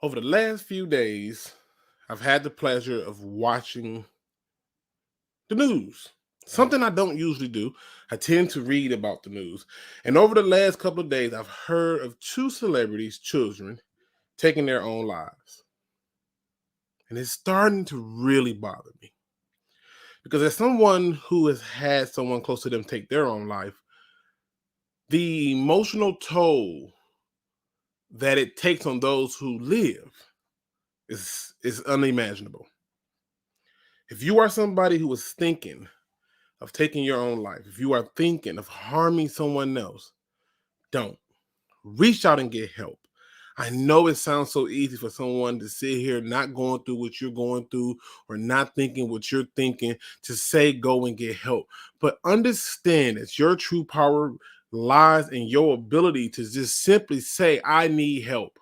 Over the last few days, I've had the pleasure of watching the news. Something I don't usually do. I tend to read about the news. And over the last couple of days, I've heard of two celebrities' children taking their own lives. And it's starting to really bother me. Because as someone who has had someone close to them take their own life, the emotional toll that it takes on those who live is unimaginable. If you are somebody who is thinking of taking your own life, if you are thinking of harming someone else, don't. Reach out and get help. I know it sounds so easy for someone to sit here not going through what you're going through or not thinking what you're thinking to say go and get help. But understand that your true power lies in your ability to just simply say, I need help.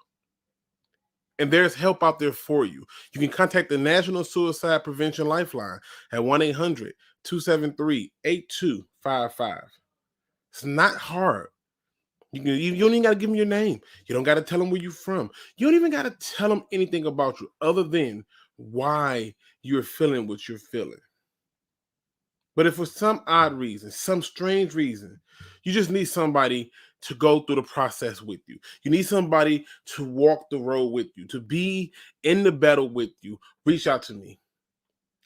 And there's help out there for you. You can contact the National Suicide Prevention Lifeline at 1-800-273-8255. It's not hard. You don't even got to give them your name. You don't got to tell them where you're from. You don't even got to tell them anything about you other than why you're feeling what you're feeling. But if for some odd reason, some strange reason, you just need somebody to go through the process with you. You need somebody to walk the road with you, to be in the battle with you. Reach out to me.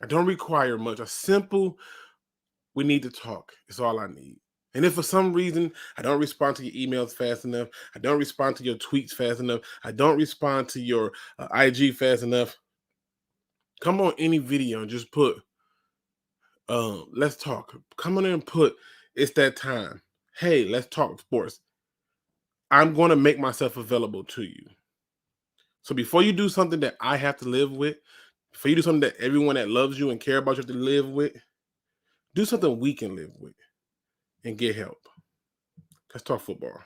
I don't require much. A simple, we need to talk. It's all I need. And if for some reason I don't respond to your emails fast enough, I don't respond to your tweets fast enough, I don't respond to your IG fast enough, come on any video and just put, let's talk. Come on in and put, it's that time. Hey, let's talk sports. I'm going to make myself available to you. So before you do something that I have to live with, before you do something that everyone that loves you and care about you have to live with, do something we can live with and get help. Let's talk football.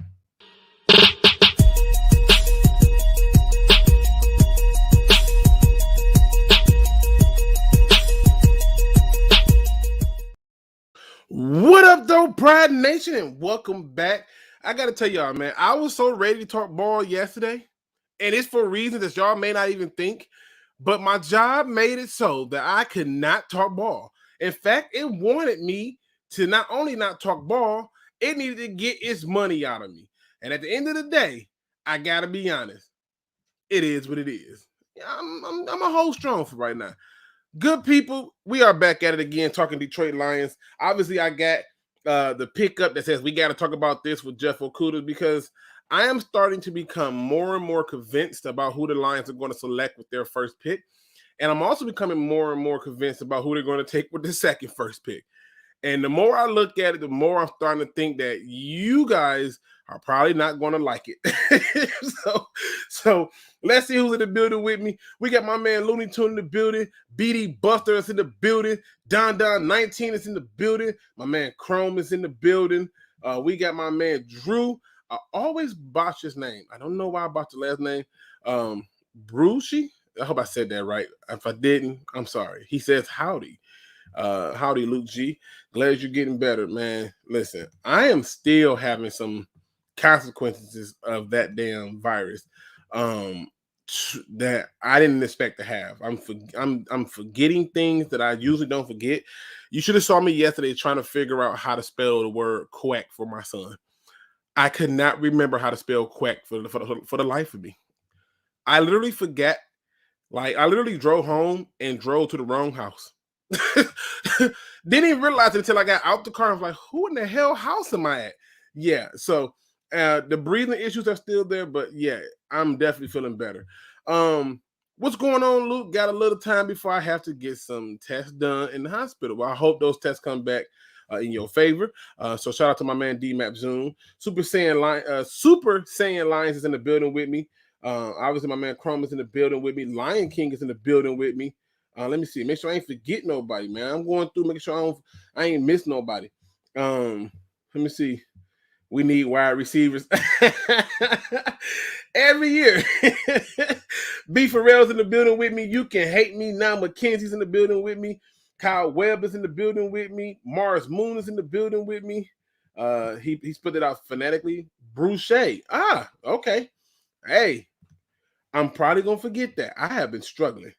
What up, though, Pride Nation, and welcome back. I got to tell y'all, man, I was so ready to talk ball yesterday, and it's for reasons that y'all may not even think, but my job made it so that I could not talk ball. In fact, it wanted me to not only not talk ball, it needed to get its money out of me. And at the end of the day, I got to be honest, it is what it is. I'm a whole strong for right now. Good people, we are back at it again, talking Detroit Lions. Obviously, I got the pickup that says we got to talk about this with Jeff Okudah because I am starting to become more and more convinced about who the Lions are going to select with their first pick. And I'm also becoming more and more convinced about who they're going to take with the second first pick. And the more I look at it, the more I'm starting to think that you guys are probably not going to like it. so let's see who's in the building with me. We got my man Looney Tune in the building. BD Buster is in the building. Don 19 is in the building. My man Chrome is in the building. We got my man Drew. I always botch his name. I don't know why I botched the last name. Brucey. I hope I said that right. If I didn't, I'm sorry. He says howdy. Howdy, Luke G. Glad you're getting better, man. Listen, I am still having some consequences of that damn virus that I didn't expect to have. I'm forgetting things that I usually don't forget. You should have saw me yesterday trying to figure out how to spell the word quack for my son. I could not remember how to spell quack for the life of me. I literally forgot. Like, I literally drove home and drove to the wrong house. Didn't even realize it until I got out the car. I was like, who in the hell house am I at? Yeah, so the breathing issues are still there, but yeah, I'm definitely feeling better. What's going on, Luke? Got a little time before I have to get some tests done in the hospital. Well, I hope those tests come back in your favor. So shout out to my man D-Map Zoom. Super Saiyan Lions is in the building with me. Obviously, my man Chrome is in the building with me. Lion King is in the building with me. Let me see. Make sure I ain't forget nobody, man. I'm going through, making sure I ain't miss nobody. Let me see. We need wide receivers every year. B. Farrell's in the building with me. You can hate me now. McKenzie's in the building with me. Kyle Webb is in the building with me. Mars Moon is in the building with me. He split it out phonetically. Bruce Shea. Okay. Hey, I'm probably going to forget that. I have been struggling.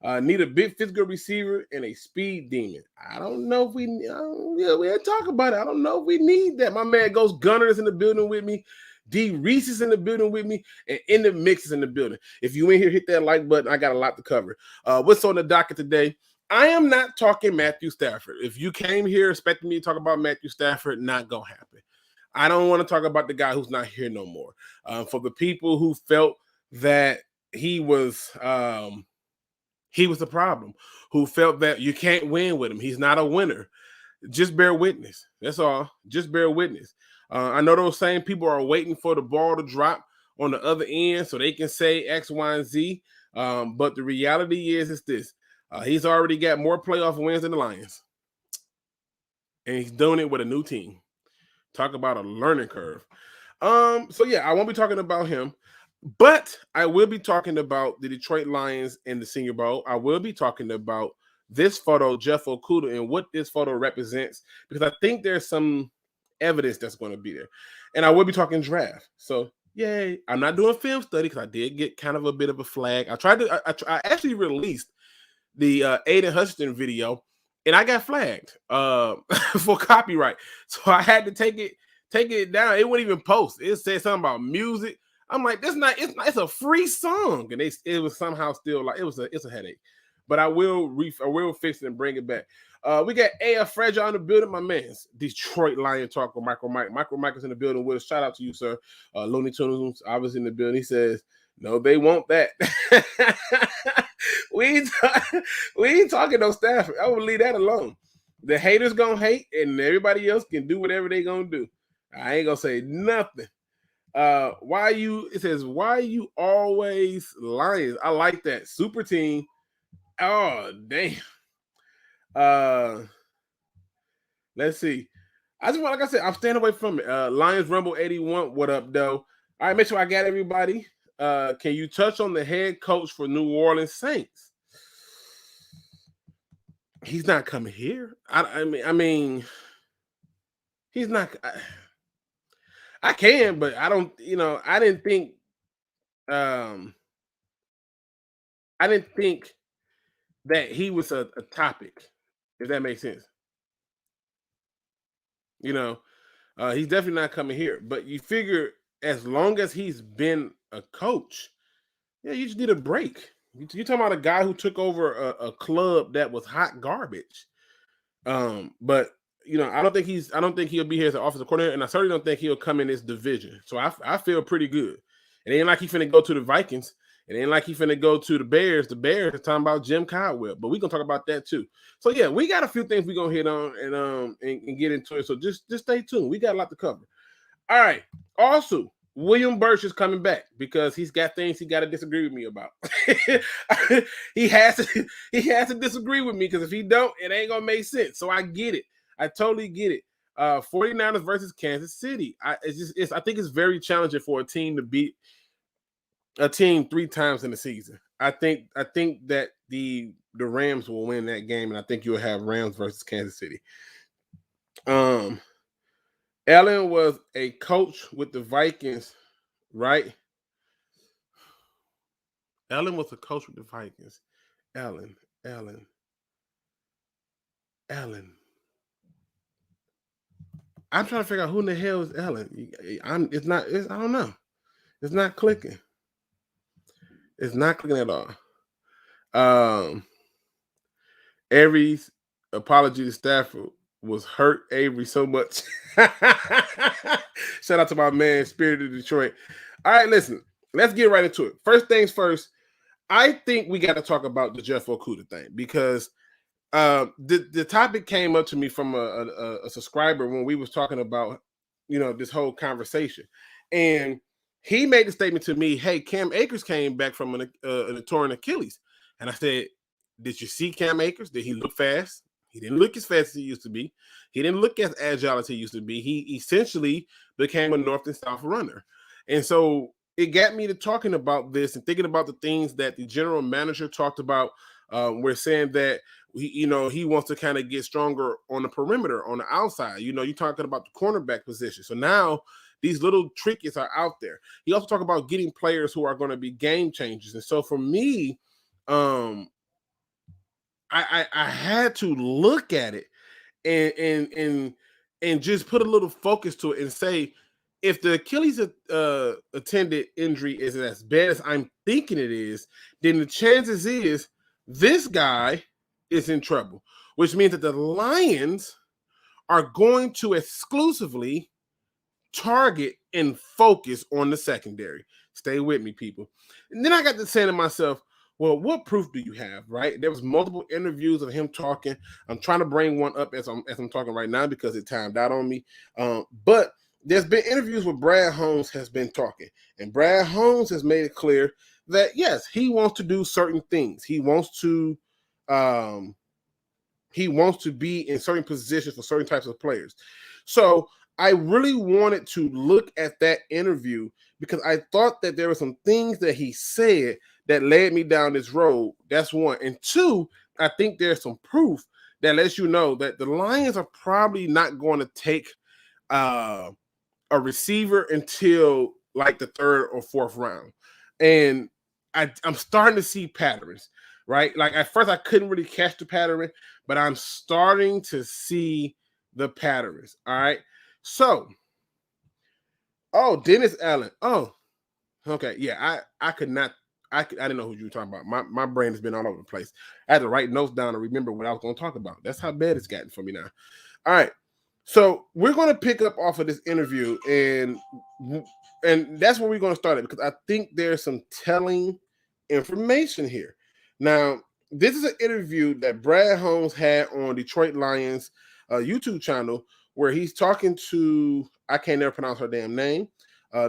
Need a big physical receiver and a speed demon. I don't know if we didn't talk about it. I don't know if we need that. My man Ghost Gunner is in the building with me. D Reese is in the building with me, and In the Mix is in the building. If you in here, hit that like button. I got a lot to cover. What's on the docket today? I am not talking Matthew Stafford. If you came here expecting me to talk about Matthew Stafford, not gonna happen. I don't want to talk about the guy who's not here no more. For the people who felt that he was the problem, who felt that you can't win with him, he's not a winner, just bear witness. That's all. Just bear witness. I know those same people are waiting for the ball to drop on the other end so they can say X, Y, and Z. But the reality is this. He's already got more playoff wins than the Lions. And he's doing it with a new team. Talk about a learning curve. So yeah, I won't be talking about him, but I will be talking about the Detroit Lions in the Senior Bowl. I will be talking about this photo, Jeff Okudah, and what this photo represents, because I think there's some evidence that's going to be there. And I will be talking draft. So yay. I'm not doing film study because I did get kind of a bit of a flag. I actually released the Aiden Hutchinson video, and I got flagged for copyright. So I had to take it down. It wouldn't even post. It said something about music. I'm like, it's a free song. And it was somehow still like it's a headache. But I will fix it and bring it back. We got AF Fragile in the building, my man's Detroit Lion Talk with Michael Mike. Michael Mike is in the building with us. Shout out to you, sir. Looney Tunes, I was in the building. He says, no, they want that. we ain't talking no Stafford. I will leave that alone. The haters gonna hate, and everybody else can do whatever they gonna do. I ain't gonna say nothing. It says, why you always Lions? I like that. Super team. Oh, damn. Let's see. Like I said, I'm staying away from it. Lions Rumble 81. What up, though? All right, make sure I got everybody. Can you touch on the head coach for New Orleans Saints? He's not coming here. I mean, he's not. I can, but I don't. I didn't think. I didn't think that he was a topic. If that makes sense. He's definitely not coming here. But you figure, as long as he's been a coach, yeah, you just need a break. You're talking about a guy who took over a club that was hot garbage. But I don't think he'll be here as an offensive coordinator, and I certainly don't think he'll come in this division. So I feel pretty good. It ain't like he's finna go to the Vikings. It ain't like he's finna go to the Bears. The Bears are talking about Jim Caldwell, but we're gonna talk about that too. So yeah, we got a few things we're gonna hit on and get into it. So just stay tuned. We got a lot to cover. All right. Also, William Burch is coming back because he's got things he got to disagree with me about. he has to disagree with me, because if he don't, it ain't gonna make sense. So I get it. I totally get it. 49ers versus Kansas City. I think it's very challenging for a team to beat a team 3 times in the season. I think that the Rams will win that game, and I think you'll have Rams versus Kansas City. Allen was a coach with the Vikings, right? Allen was a coach with the Vikings. Allen. I'm trying to figure out who in the hell is Allen. I don't know. It's not clicking. It's not clicking at all. Avery's apology to Stafford was hurt Avery so much. Shout out to my man, Spirit of Detroit. All right, listen, let's get right into it. First things first, I think we got to talk about the Jeff Okudah thing, because the topic came up to me from a subscriber when we was talking about, this whole conversation. And he made the statement to me, hey, Cam Akers came back from a torn Achilles. And I said, did you see Cam Akers? Did he look fast? He didn't look as fast as he used to be. He didn't look as agile as he used to be. He essentially became a north and south runner. And so it got me to talking about this and thinking about the things that the general manager talked about. We're saying that he wants to kind of get stronger on the perimeter, on the outside. You're talking about the cornerback position. So now these little tricks are out there. He also talked about getting players who are going to be game changers. And so for me, I had to look at it and just put a little focus to it and say, if the Achilles attended injury is as bad as I'm thinking it is, then the chances is this guy is in trouble, which means that the Lions are going to exclusively target and focus on the secondary. Stay with me, people. And then I got to saying to myself, well, what proof do you have, right? There was multiple interviews of him talking. I'm trying to bring one up as I'm talking right now because it timed out on me. But there's been interviews where Brad Holmes has been talking, and Brad Holmes has made it clear that yes, he wants to do certain things. He wants to be in certain positions for certain types of players. So I really wanted to look at that interview because I thought that there were some things that he said that led me down this road. That's one. And two, I think there's some proof that lets you know that the Lions are probably not going to take a receiver until like the third or fourth round. And I'm starting to see patterns, right? Like at first I couldn't really catch the pattern, but I'm starting to see the patterns. All right. So, Dennis Allen. Oh, okay. Yeah, I didn't know who you were talking about. My brain has been all over the place. I had to write notes down to remember what I was going to talk about. That's how bad it's gotten for me now. All right. So we're going to pick up off of this interview, and that's where we're going to start it, because I think there's some telling information here. Now, this is an interview that Brad Holmes had on Detroit Lions YouTube channel, where he's talking to, I can't never pronounce her damn name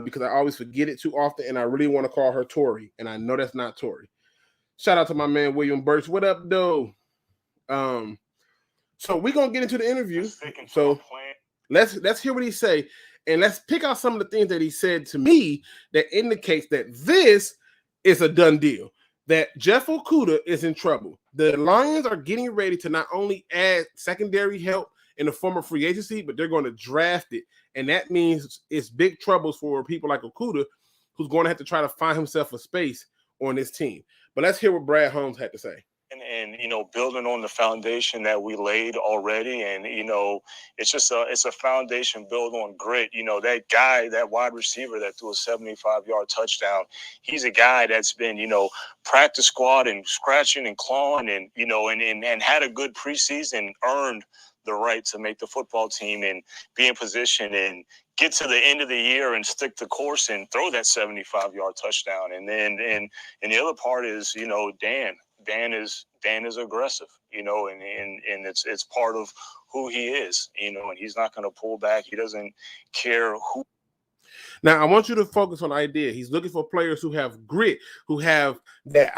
because I always forget it too often, and I really want to call her Tori, and I know that's not Tori. Shout out to my man William Birch. What up, though? So we're gonna get into the interview. So let's hear what he say, and let's pick out some of the things that he said to me that indicates that this is a done deal. That Jeff Okudah is in trouble. The Lions are getting ready to not only add secondary help in the form of free agency, but they're going to draft it, and that means it's big troubles for people like Okudah, who's going to have to try to find himself a space on this team. But let's hear what Brad Holmes had to say. And building on the foundation that we laid already, and it's a foundation built on grit. That guy, that wide receiver that threw a 75-yard touchdown, he's a guy that's been practice squad and scratching and clawing, and and had a good preseason, earned the right to make the football team and be in position and get to the end of the year and stick the course and throw that 75-yard touchdown. And then and the other part is Dan is aggressive, and it's part of who he is, and he's not going to pull back. He doesn't care who. Now, I want you to focus on the idea. He's looking for players who have grit, who have that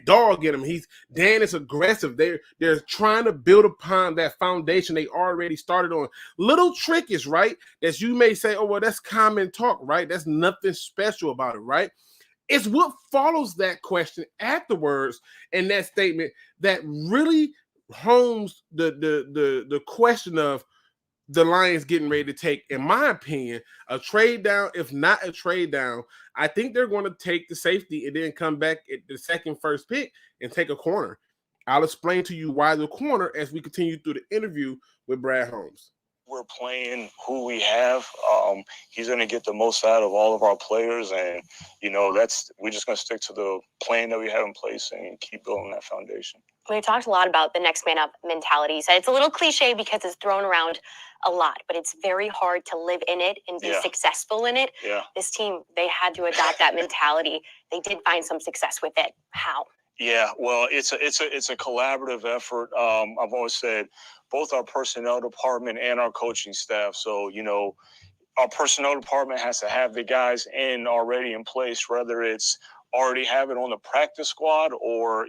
dog in him. Dan is aggressive. They're trying to build upon that foundation they already started on. Little trickies, right? That you may say, oh, well, that's common talk, right? That's nothing special about it, right? It's what follows that question afterwards in that statement that really hones the question of the Lions getting ready to take, in my opinion, a trade down. If not a trade down, I think they're going to take the safety and then come back at the first pick and take a corner. I'll explain to you why the corner as we continue through the interview with Brad Holmes. We're playing who we have. He's going to get the most out of all of our players, and we're just going to stick to the plan that we have in place and keep building that foundation. We talked a lot about the next man up mentality. You said it's a little cliche because it's thrown around a lot, but it's very hard to live in it and be successful in it. Yeah. This team, they had to adopt that mentality. They did find some success with it. How? Yeah, well, it's a collaborative effort. I've always said both our personnel department and our coaching staff. So, our personnel department has to have the guys already in place, whether it's already have it on the practice squad or,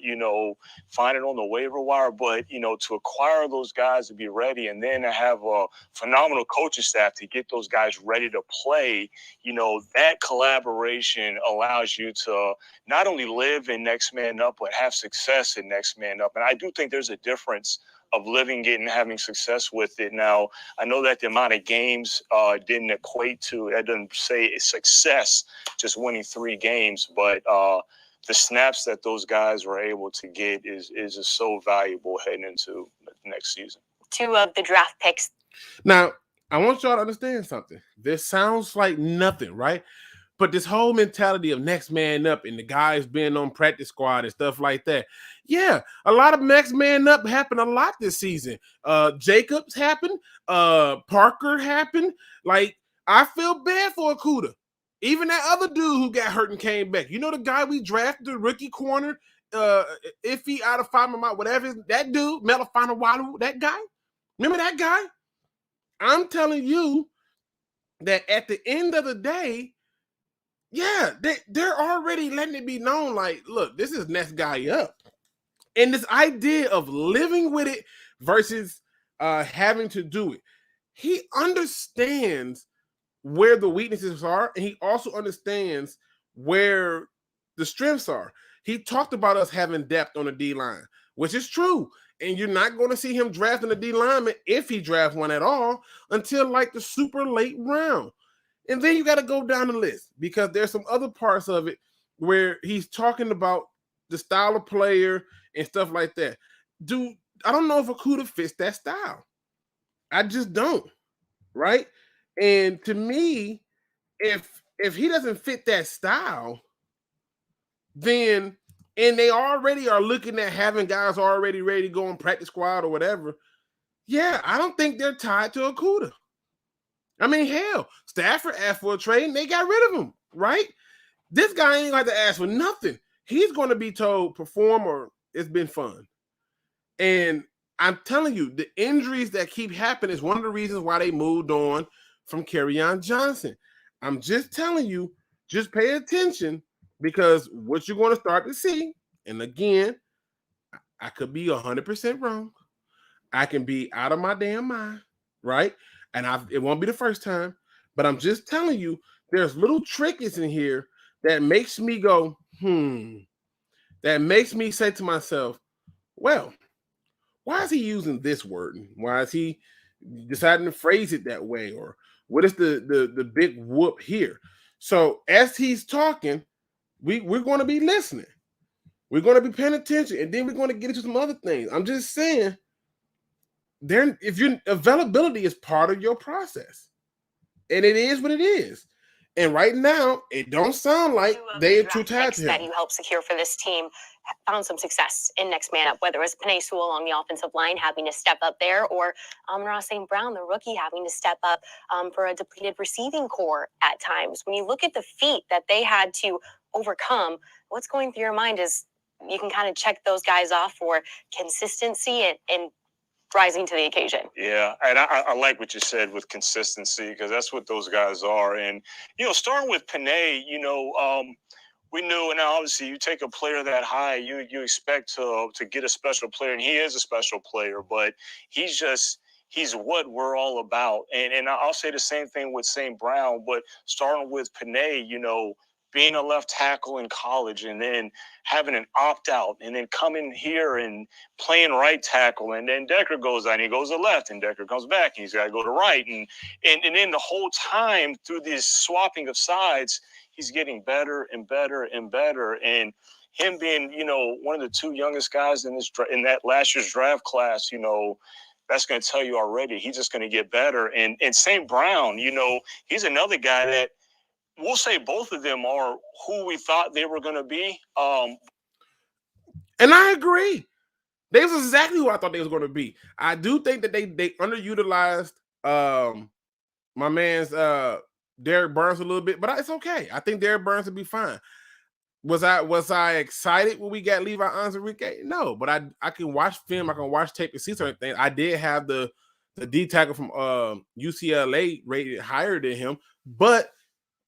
find it on the waiver wire. But, to acquire those guys to be ready and then to have a phenomenal coaching staff to get those guys ready to play, that collaboration allows you to not only live in next man up, but have success in next man up. And I do think there's a difference living it and having success with it. Now, I know that the amount of games didn't equate to, that doesn't say it's success, just winning 3 games, but the snaps that those guys were able to get is just so valuable heading into the next season. 2 of the draft picks. Now, I want y'all to understand something. This sounds like nothing, right? But this whole mentality of next man up and the guys being on practice squad and stuff like that. Yeah, a lot of next man up happened a lot this season. Jacobs happened. Parker happened. Like, I feel bad for Okudah. Even that other dude who got hurt and came back. You know the guy we drafted, the rookie corner, Iffy out of five, whatever. That dude, Melafana Walu, that guy. Remember that guy? I'm telling you that at the end of the day, yeah, they're already letting it be known, like, look, this is next guy up. And this idea of living with it versus having to do it. He understands where the weaknesses are, and he also understands where the strengths are. He talked about us having depth on the D-line, which is true. And you're not going to see him drafting a D-lineman, if he drafts one at all, until like the super late round. And then you got to go down the list because there's some other parts of it where he's talking about the style of player and stuff like that. Dude, I don't know if Okudah fits that style. I just don't, right? And to me, if he doesn't fit that style, then, and they already are looking at having guys already ready to go on practice squad or whatever, yeah, I don't think they're tied to Okudah. I mean, hell, Stafford asked for a trade and they got rid of him, right? This guy ain't like to ask for nothing. He's going to be told, perform or it's been fun. And I'm telling you, the injuries that keep happening is one of the reasons why they moved on from Kerryon Johnson. I'm just telling you, just pay attention because what you're going to start to see, and again, I could be 100% wrong. I can be out of my damn mind, right? And it won't be the first time, but I'm just telling you, there's little tricks in here that makes me go, that makes me say to myself, well, why is he using this word? Why is he deciding to phrase it that way? Or what is the big whoop here? So as he's talking, we're going to be listening. We're going to be paying attention, and then we're going to get into some other things. I'm just saying, if your availability is part of your process, and it is what it is. And right now, it don't sound like they are too tired to him. That you helped secure for this team found some success in next man up, whether it was Penei Sewell along the offensive line having to step up there, or Ross St. Brown, the rookie, having to step up for a depleted receiving core at times. When you look at the feat that they had to overcome, what's going through your mind is you can kind of check those guys off for consistency and rising to the occasion. Yeah, and I like what you said with consistency, because that's what those guys are. And, starting with Penei, we knew, and obviously you take a player that high, you expect to get a special player, and he is a special player, but he's what we're all about. And I'll say the same thing with St. Brown, but starting with Penei, being a left tackle in college and then having an opt-out and then coming here and playing right tackle, and then Decker goes out and he goes to left and Decker comes back and he's got to go to right. And then the whole time through this swapping of sides, he's getting better and better and better. And him being, one of the 2 youngest guys in that last year's draft class, that's going to tell you already he's just going to get better. And St. Brown, he's another guy that we'll say both of them are who we thought they were going to be. And I agree. They was exactly who I thought they was going to be. I do think that they underutilized my man's Derek Burns a little bit, but it's okay. I think Derek Burns will be fine. Was I excited when we got Levi Onwuzurike? No, but I can watch film. I can watch tape and see certain things. I did have the D tackle from UCLA rated higher than him, but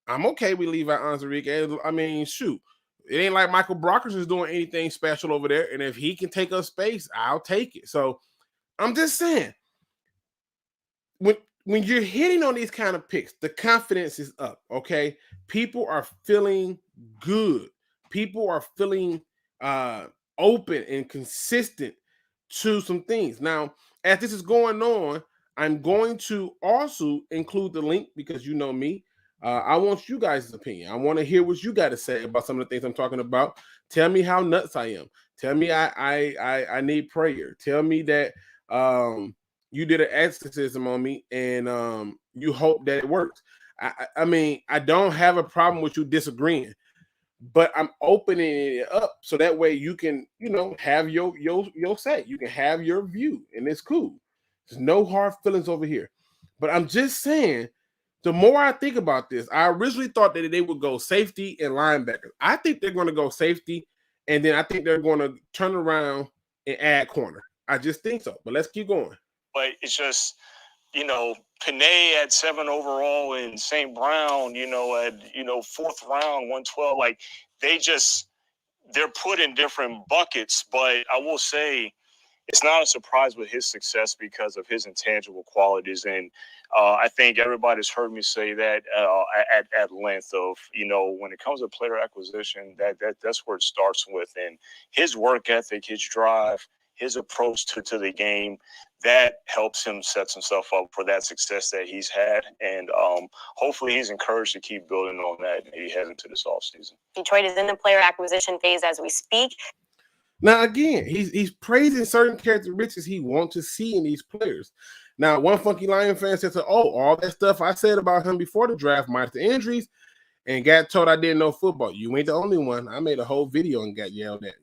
I'm okay with Levi Onwuzurike. I mean, shoot. It ain't like Michael Brockers is doing anything special over there. And if he can take up space, I'll take it. So I'm just saying, when you're hitting on these kind of picks, the confidence is up, okay? People are feeling good. People are feeling open and consistent to some things. Now, as this is going on, I'm going to also include the link because you know me. I want you guys' opinion. I want to hear what you got to say about some of the things I'm talking about. Tell me how nuts I am. Tell me I need prayer. Tell me that you did an exorcism on me and you hope that it works. I mean, I don't have a problem with you disagreeing, but I'm opening it up so that way you can, have your say. You can have your view, and it's cool. There's no hard feelings over here. But I'm just saying, the more I think about this, I originally thought that they would go safety and linebackers. I think they're going to go safety, and then I think they're going to turn around and add corner. I just think so. But let's keep going. But it's just, Panay at 7 overall and St. Brown, at, 4th round, 112. Like, they're put in different buckets. But I will say it's not a surprise with his success because of his intangible qualities. And I think everybody's heard me say that at length of, when it comes to player acquisition, that's where it starts with. And his work ethic, his drive, his approach to the game, that helps him set himself up for that success that he's had. And hopefully he's encouraged to keep building on that and he heads into this offseason. Detroit is in the player acquisition phase as we speak. Now, again, he's praising certain characteristics he wants to see in these players. Now, one funky Lion fan said, all that stuff I said about him before the draft, minus the injuries, and got told I didn't know football. You ain't the only one. I made a whole video and got yelled at,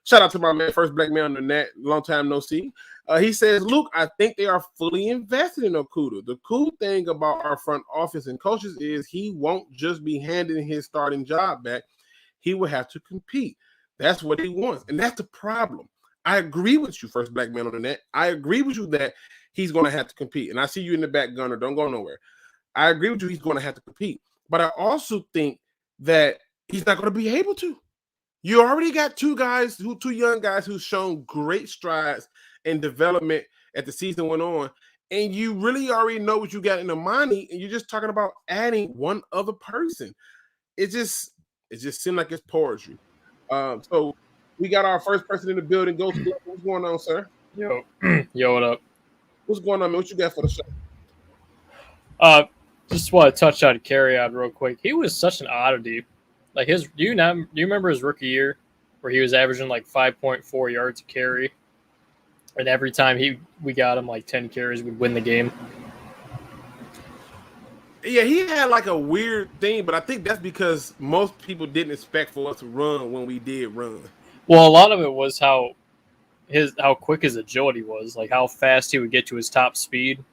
Shout out to my man, first black man on the net, long time no see. He says, Luke, I think they are fully invested in Okudah. The cool thing about our front office and coaches is he won't just be handing his starting job back. He will have to compete. That's what he wants. And that's the problem. I agree with you, first black man on the net. I agree with you that he's going to have to compete. And I see you in the back, Gunner. Don't go nowhere. I agree with you. He's going to have to compete. But I also think that he's not going to be able to. You already got two young guys who've shown great strides in development as the season went on. And you really already know what you got in Amani, and you're just talking about adding one other person. It just seemed like it's poetry. So we got our first person in the building. What's going on, sir? Yo, what up? What's going on, man? What you got for the show? Just want to touch on Carry-On real quick. He was such an oddity. Like do you remember his rookie year where he was averaging like 5.4 yards a carry, and every time we got him like 10 carries, we'd win the game. Yeah, he had like a weird thing, but I think that's because most people didn't expect for us to run when we did run. Well, a lot of it was how quick his agility was, like how fast he would get to his top speed.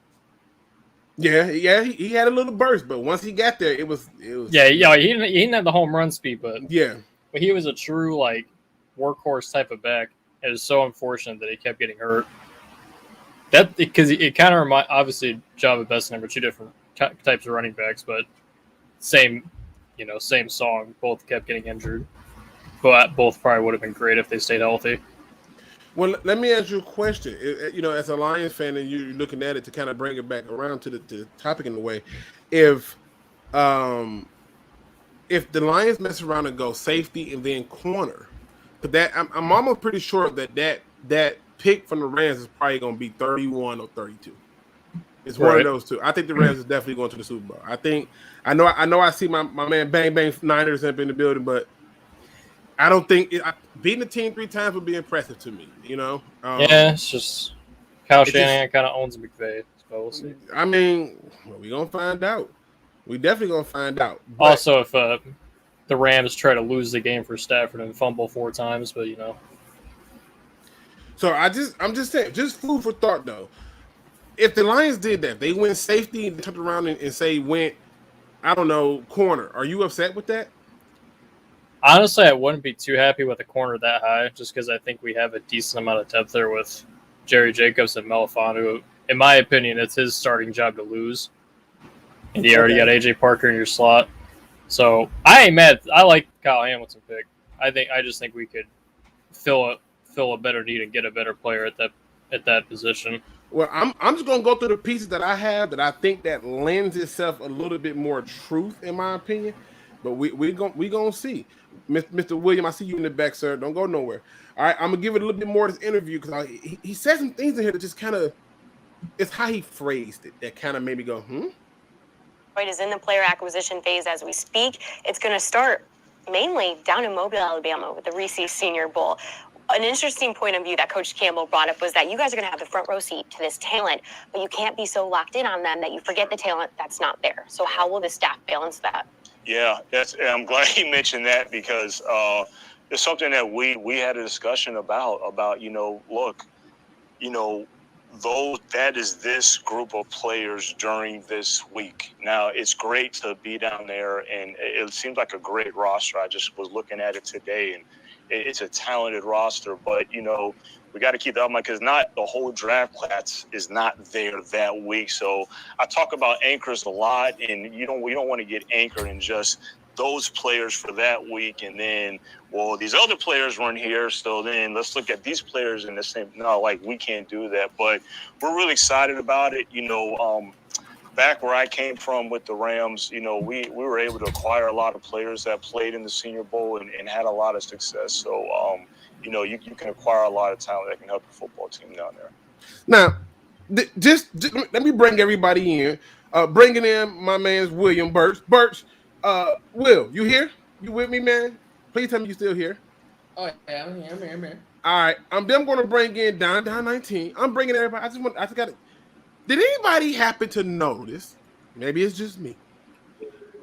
Yeah, he had a little burst, but once he got there, it was. Yeah, he didn't have the home run speed, but he was a true like workhorse type of back. It was so unfortunate that he kept getting hurt. That because it kind of obviously job at best number two different types of running backs, but same song. Both kept getting injured, but both probably would have been great if they stayed healthy. Well, let me ask you a question. As a Lions fan, and you're looking at it to kind of bring it back around to the topic in a way, if the Lions mess around and go safety and then corner, but that I'm almost pretty sure that pick from the Rams is probably going to be 31 or 32. It's one of those two. I think the Rams is definitely going to the Super Bowl. I know I see my man Bang Bang Niners up in the building, but I don't think beating the team 3 times would be impressive to me. Yeah, it's just Kyle Shanahan kind of owns McVay, so we'll see. I mean, we're gonna find out. We definitely gonna find out. But also, if the Rams try to lose the game for Stafford and fumble 4 times, but So I'm just saying, just food for thought though. If the Lions did that, they went safety and turned around and say went, I don't know, corner. Are you upset with that? Honestly, I wouldn't be too happy with a corner that high, just because I think we have a decent amount of depth there with Jerry Jacobs and Melifonwu. In my opinion, it's his starting job to lose. And you already got A.J. Parker in your slot. So I ain't mad. I like Kyle Hamilton pick. I just think we could fill a better need and get a better player at that position. Well, I'm just gonna go through the pieces that I have that I think that lends itself a little bit more truth, in my opinion. But we gonna see. Mr. William, I see you in the back, sir. Don't go nowhere. All right, I'm gonna give it a little bit more of this interview because he said some things in here that just kind of, it's how he phrased it that kind of made me go, Detroit is in the player acquisition phase as we speak. It's going to start mainly down in Mobile, Alabama with the Reese's Senior Bowl. An interesting point of view that Coach Campbell brought up was that you guys are going to have the front row seat to this talent, but you can't be so locked in on them that you forget the talent that's not there. So how will the staff balance that? Yeah, I'm glad he mentioned that because it's something that we had a discussion about, look, though that is this group of players during this week. Now, it's great to be down there, and it seems like a great roster. I just was looking at it today, and it's a talented roster. But, we got to keep that in mind because not the whole draft class is not there that week. So I talk about anchors a lot, and we don't want to get anchored in just those players for that week, and then, well, these other players weren't here, so then let's look at these players in the same. No, we can't do that. But we're really excited about it. Back where I came from with the Rams, we were able to acquire a lot of players that played in the Senior Bowl and had a lot of success. So, you can acquire a lot of talent that can help the football team down there. Now, just let me bring everybody in. Bringing in my man's William Birch. Birch, Will, you here? You with me, man? Please tell me you still here. Oh yeah, I'm here. All right, I'm going to bring in down 19. I'm bringing everybody. I just got it. Did anybody happen to notice? Maybe it's just me.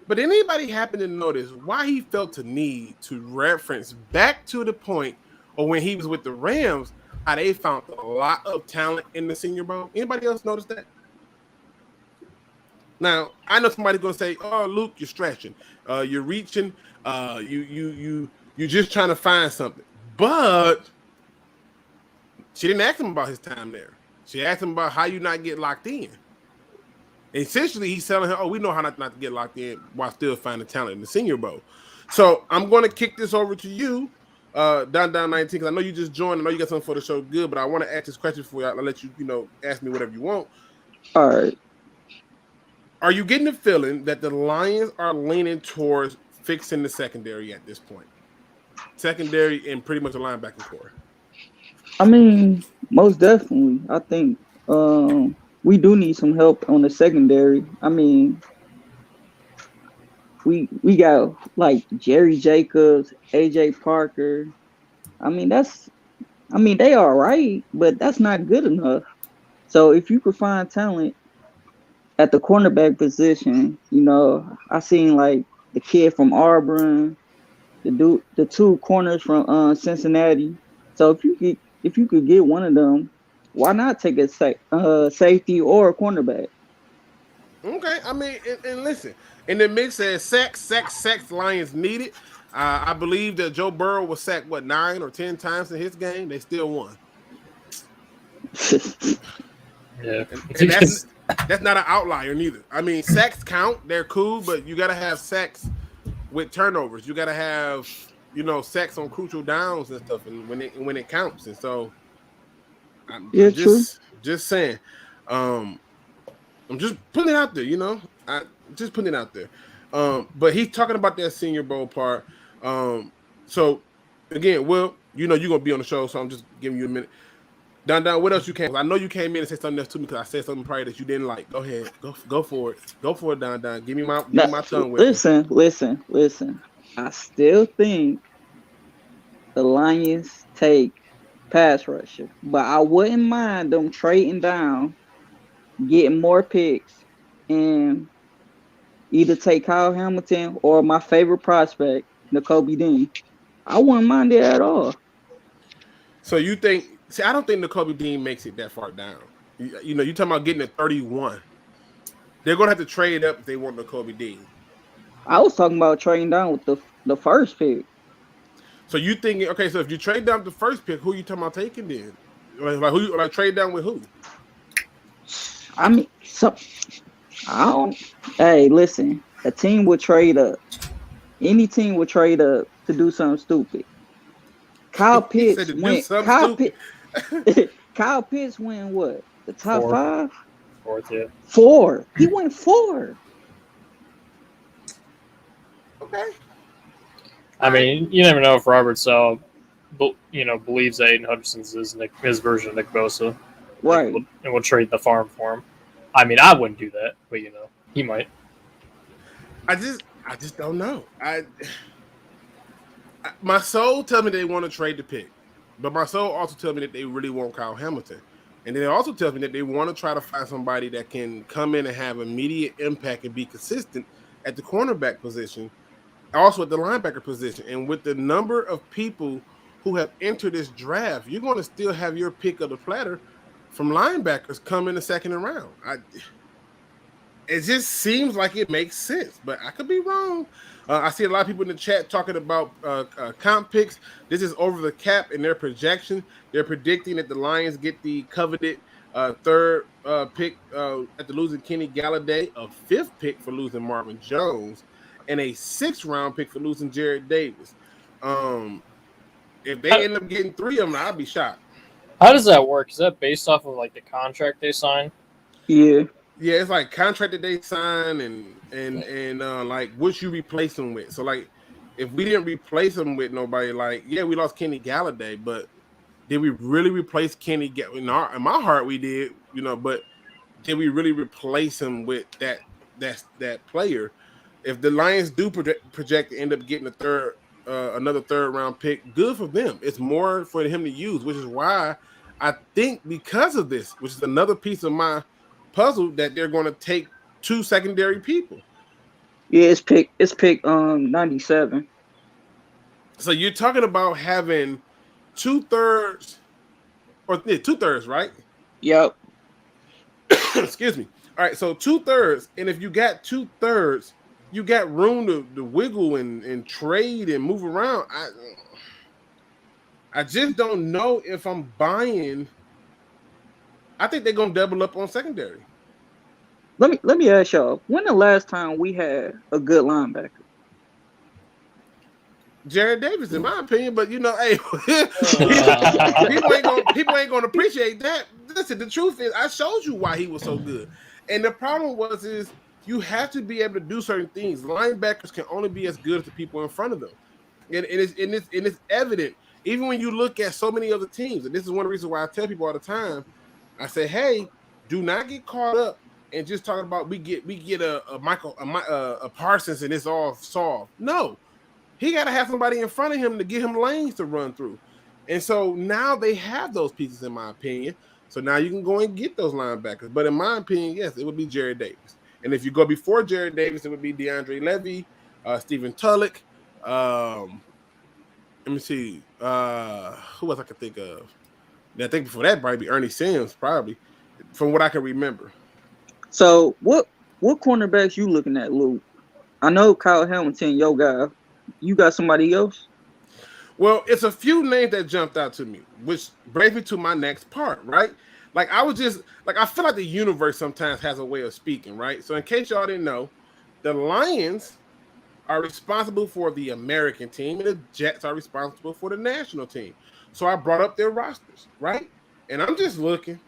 But did anybody happen to notice why he felt the need to reference back to the point of when he was with the Rams, how they found a lot of talent in the Senior Bowl? Anybody else notice that? Now, I know somebody's going to say, "Oh, Luke, you're stretching. You're reaching. You're just trying to find something." But she didn't ask him about his time there. She asked him about how you not get locked in. Essentially, he's telling her, "Oh, we know how not to get locked in while still finding talent in the Senior Bowl." So I'm going to kick this over to you, down 19, because I know you just joined. I know you got something for the show, good, but I want to ask this question for you. I'll let you, ask me whatever you want. All right. Are you getting the feeling that the Lions are leaning towards fixing the secondary at this point? Secondary and pretty much the linebacking core. I mean, most definitely. I think we do need some help on the secondary. I mean, we got Jerry Jacobs, AJ Parker. I mean, they are right, but that's not good enough. So if you could find talent at the cornerback position, I seen the kid from Auburn, the two corners from Cincinnati. So if you could get one of them, why not take a safety or a cornerback? Okay, I mean, and listen, in the mix says sacks Lions needed. I believe that Joe Burrow was sacked 9 or 10 times in his game. They still won. Yeah, and that's not an outlier neither. I mean, sacks count; they're cool, but you got to have sacks with turnovers. You got to have sacks on crucial downs and stuff, and when it counts. And so, I'm just saying. I'm just putting it out there, just putting it out there. But he's talking about that Senior Bowl part. So again, Will, you're gonna be on the show, so I'm just giving you a minute. Don, what else you came? I know you came in and said something else to me because I said something probably that you didn't like. Go ahead, go for it. Go for it, Don. Give me my tongue with Listen. I still think the Lions take pass rusher, but I wouldn't mind them trading down, getting more picks, and either take Kyle Hamilton or my favorite prospect, Nakobe Dean. I wouldn't mind it at all. So you think? See, I don't think Nakobe Dean makes it that far down. You're talking about getting a 31. They're gonna have to trade up if they want Nakobe Dean. I was talking about trading down with the first pick. So you thinking? Okay, so if you trade down the first pick, who you talking about taking then? Like trade down with who? I mean, I don't. Hey, listen. A team would trade up. Any team would trade up to do something stupid. Kyle Pitts went. Kyle Pitts went what? The top 5? Fourth, yeah. 4. He went 4. Okay. I mean, you never know if Robert Sala, believes that Aiden Hutchinson's his version of Nick Bosa. Right. And will trade the farm for him. I mean, I wouldn't do that, but he might. I just don't know. My soul tells me they want to trade the pick, but my soul also tells me that they really want Kyle Hamilton, and then it also tells me that they want to try to find somebody that can come in and have immediate impact and be consistent at the cornerback position, also at the linebacker position. And with the number of people who have entered this draft, you're going to still have your pick of the platter from linebackers come in the second round. It just seems like it makes sense, but I could be wrong. I see a lot of people in the chat talking about comp picks. This is over the cap in their projection. They're predicting that the Lions get the coveted third pick after losing Kenny Galladay, a fifth pick for losing Marvin Jones, and a sixth round pick for losing Jared Davis. If they end up getting three of them, I'd be shocked. How does that work? Is that based off of like the contract they sign? Yeah. Yeah, it's like contract that they sign and like what you replace them with. So like if we didn't replace them with nobody, like we lost Kenny Galladay, but did we really replace Kenny? In my heart, we did, but did we really replace him with that player? If the Lions do project to end up getting another third round pick, good for them. It's more for him to use, which is why I think because of this, which is another piece of my puzzle, that they're going to take two secondary people. Yeah, it's pick 97. So you're talking about having 2/3 or 2/3, right? Yep. Excuse me. All right, so 2/3, and if you got 2/3, you got room to wiggle and trade and move around. I just don't know if I'm buying. I think they're gonna double up on secondary. Let me ask y'all, when the last time we had a good linebacker? Jared Davis, in my opinion, but hey, people ain't gonna appreciate that. Listen, the truth is, I showed you why he was so good, and the problem is you have to be able to do certain things. Linebackers can only be as good as the people in front of them, and it's evident. Even when you look at so many other teams, and this is one of the reasons why I tell people all the time, I say, hey, do not get caught up and just talking about we get a Parsons and it's all solved. No, he got to have somebody in front of him to give him lanes to run through. And so now they have those pieces, in my opinion. So now you can go and get those linebackers. But in my opinion, yes, it would be Jared Davis. And if you go before Jared Davis, it would be DeAndre Levy, Stephen Tulloch. Let me see. Who else I could think of? I think before that, probably be Ernie Sims, probably, from what I can remember. So what cornerbacks you looking at, Luke? I know Kyle Hamilton, your guy. You got somebody else? Well, it's a few names that jumped out to me, which brings me to my next part, right? Like I feel like the universe sometimes has a way of speaking, right? So in case y'all didn't know, the Lions are responsible for the American team, and the Jets are responsible for the national team. So I brought up their rosters, right? And I'm just looking,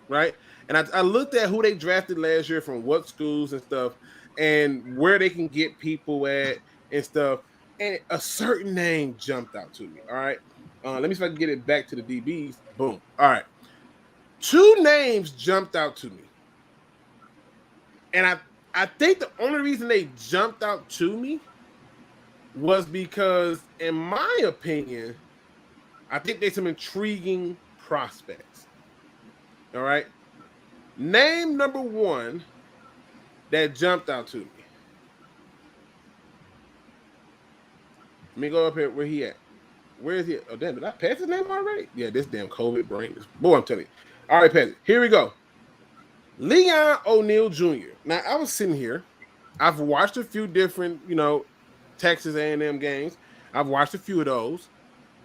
right? And I looked at who they drafted last year from what schools and stuff, and where they can get people at and stuff. And a certain name jumped out to me, all right? Let me see if I can get it back to the DBs. Boom. All right. Two names jumped out to me. And I think the only reason they jumped out to me was because, in my opinion, I think there's some intriguing prospects. All right. Name number one that jumped out to me. Let me go up here. Where he at? Where is he? Oh, damn. Did I pass his name already? Yeah, this damn COVID brain. Boy, I'm telling you. All right, pass it. Here we go. Leon O'Neal Jr. Now, I was sitting here. I've watched a few different, Texas A&M games. I've watched a few of those.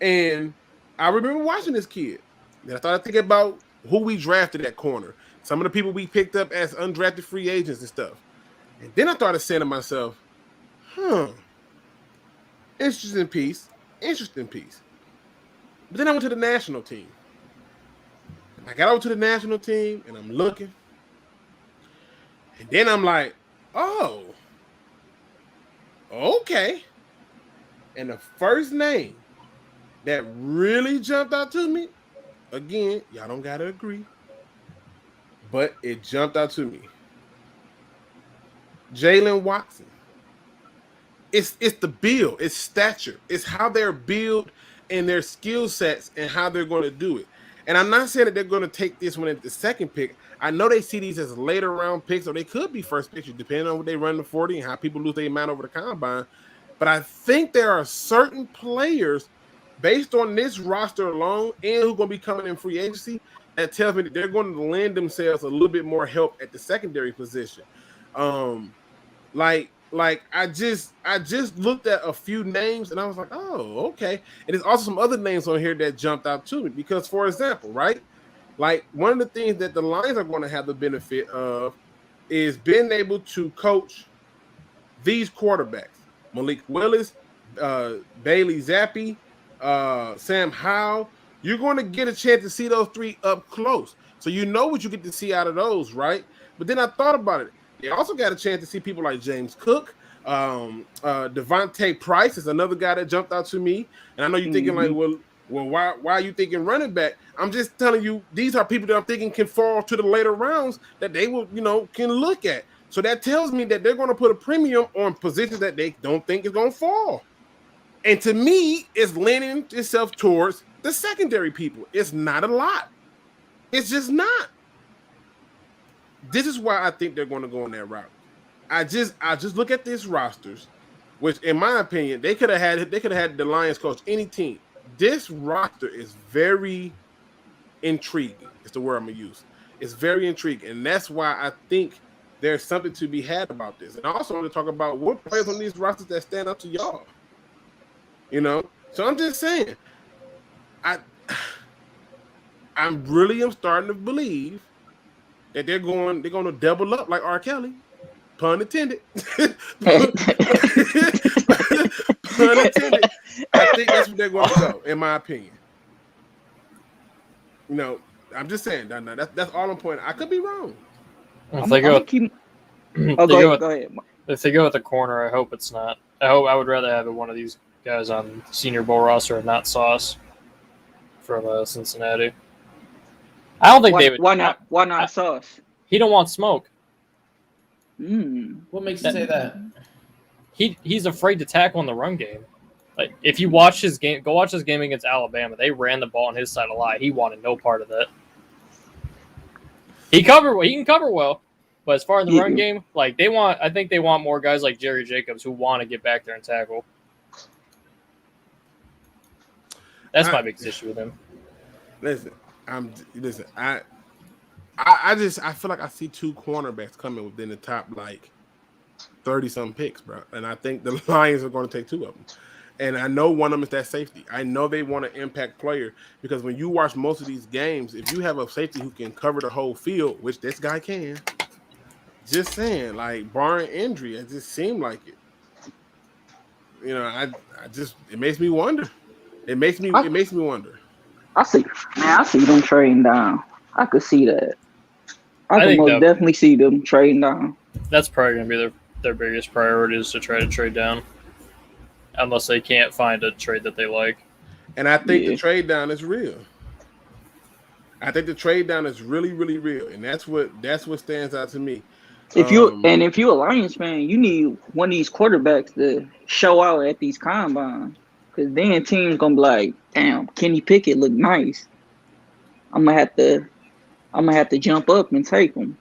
And I remember watching this kid. And I started thinking about who we drafted at corner. Some of the people we picked up as undrafted free agents and stuff. And then I started saying to myself, interesting piece. But then I went to the national team. I got over to the national team, and I'm looking. And then I'm like, oh, okay. And the first name that really jumped out to me, again, y'all don't gotta agree, but it jumped out to me. Jalen Watson. It's the build, it's stature, it's how they're built and their skill sets and how they're going to do it. And I'm not saying that they're going to take this one at the second pick. I know they see these as later round picks, or they could be first picks, depending on what they run the 40 and how people lose their mind over the combine. But I think there are certain players based on this roster alone and who's going to be coming in free agency that tells me that they're going to lend themselves a little bit more help at the secondary position. Like I just looked at a few names and I was like, oh, okay. And there's also some other names on here that jumped out to me because, for example, right, like one of the things that the Lions are going to have the benefit of is being able to coach these quarterbacks: Malik Willis, Bailey Zappi, Sam Howell. You're going to get a chance to see those three up close, so you know what you get to see out of those, right? But then I thought about it. They also got a chance to see people like James Cook. Devontae Price is another guy that jumped out to me. And I know you're thinking like, well, why are you thinking running back? I'm just telling you, these are people that I'm thinking can fall to the later rounds that they will, can look at. So that tells me that they're going to put a premium on positions that they don't think is going to fall. And to me, it's leaning itself towards the secondary people. It's not a lot. It's just not. This is why I think they're going to go on that route. I just look at these rosters, which in my opinion, they could have had the Lions coach any team. This roster is very intriguing. It's the word I'm gonna use. It's very intriguing, and that's why I think there's something to be had about this. And I also want to talk about what players on these rosters that stand up to y'all. So I'm just saying, I'm really starting to believe that they're going to double up like R. Kelly. Pun intended. Pun intended. I think that's what they're going to go, in my opinion. I'm just saying. That's all I'm pointing. I could be wrong. If they go ahead. If they go with the corner, I hope it's not. I would rather have one of these guys on the Senior Bowl roster and not Sauce from Cincinnati. I don't think they would. Why not? Why not Sauce? He don't want smoke. What makes you say that? He's afraid to tackle in the run game. Like if you watch his game, go watch his game against Alabama. They ran the ball on his side a lot. He wanted no part of that. He can cover well, but as far as the run game, like I think they want more guys like Jerry Jacobs who want to get back there and tackle. That's my biggest issue with him. I feel like I see two cornerbacks coming within the top 30-something picks, bro. And I think the Lions are going to take two of them. And I know one of them is that safety. I know they want an impact player because when you watch most of these games, if you have a safety who can cover the whole field, which this guy can, just saying, barring injury, it just seemed like it. It makes me wonder. It makes me wonder. I see them trading down. I could see that. I could most definitely see them trading down. That's probably going to be their biggest priority is to try to trade down. Unless they can't find a trade that they like. And I think the trade down is real. I think the trade down is really, really real. And that's what stands out to me. If you're a Lions fan, you need one of these quarterbacks to show out at these combines. Because then teams gonna be like, damn, Kenny Pickett look nice. I'm gonna have to jump up and take him.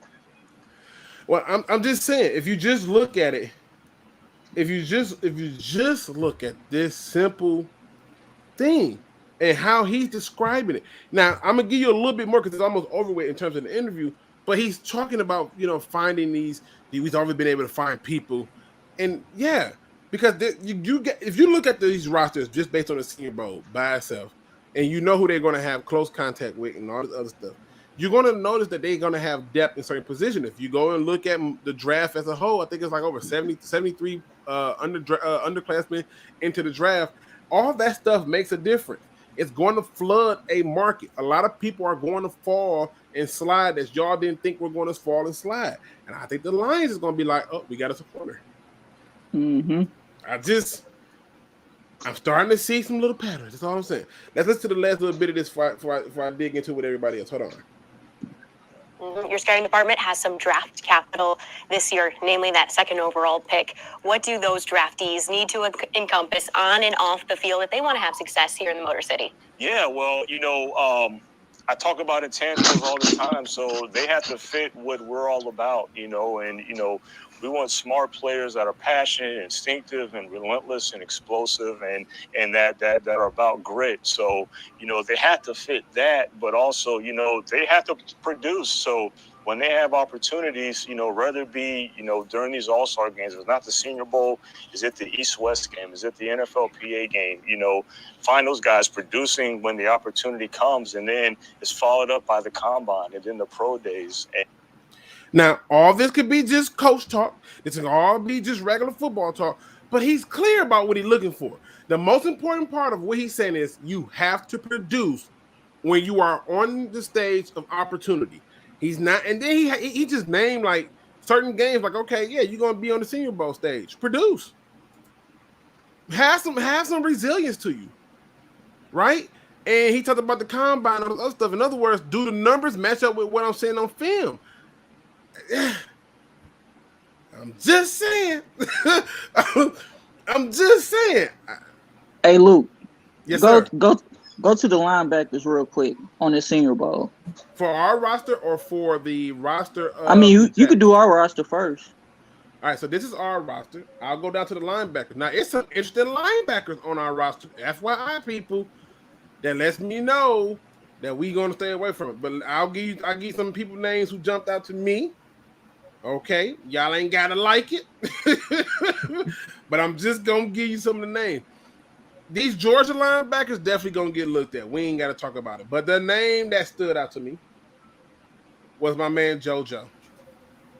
Well, I'm just saying, if you just look at it, if you just look at this simple thing and how he's describing it. Now, I'm gonna give you a little bit more because it's almost overweight in terms of the interview, but he's talking about finding these. He's already been able to find people, and because if you look at these rosters just based on the Senior Bowl by itself, and you know who they're going to have close contact with and all this other stuff, you're going to notice that they're going to have depth in certain positions. If you go and look at the draft as a whole, I think it's over 73 underclassmen into the draft. All that stuff makes a difference. It's going to flood a market. A lot of people are going to fall and slide that y'all didn't think were going to fall and slide. And I think the Lions is going to be like, oh, we got a supporter. Mm-hmm. I'm starting to see some little patterns. That's all I'm saying. Let's listen to the last little bit of this before I dig into it with everybody else. Hold on. Your scouting department has some draft capital this year, namely that second overall pick. What do those draftees need to encompass on and off the field if they want to have success here in the Motor City? Yeah, well, I talk about intangibles all the time, so they have to fit what we're all about, and we want smart players that are passionate, instinctive, and relentless and explosive, and that are about grit. So, they have to fit that, but also, they have to produce. So when they have opportunities, whether it be, during these All-Star games, it's not the Senior Bowl, is it the East-West game, is it the NFLPA game, find those guys producing when the opportunity comes, and then it's followed up by the combine and then the pro days. Now, all this could be just coach talk. This can all be just regular football talk, but he's clear about what he's looking for. The most important part of what he's saying is you have to produce when you are on the stage of opportunity. He's not, and then he just named like certain games, like, okay, yeah, you're gonna be on the Senior Bowl stage. Produce. Have some resilience to you, right? And he talked about the combine and all this other stuff. In other words, do the numbers match up with what I'm saying on film? I'm just saying. I'm just saying. Hey, Luke. Yes, sir. Go to the linebackers real quick on the Senior Bowl. For our roster or for the roster of... I mean, you could do our roster first. All right, so this is our roster. I'll go down to the linebackers. Now, it's some interesting linebackers on our roster. FYI, people, that lets me know that we're going to stay away from it. But I'll give you some people names who jumped out to me. Okay, y'all ain't got to like it. But I'm just going to give you some of the names. These Georgia linebackers definitely going to get looked at. We ain't got to talk about it. But the name that stood out to me was my man JoJo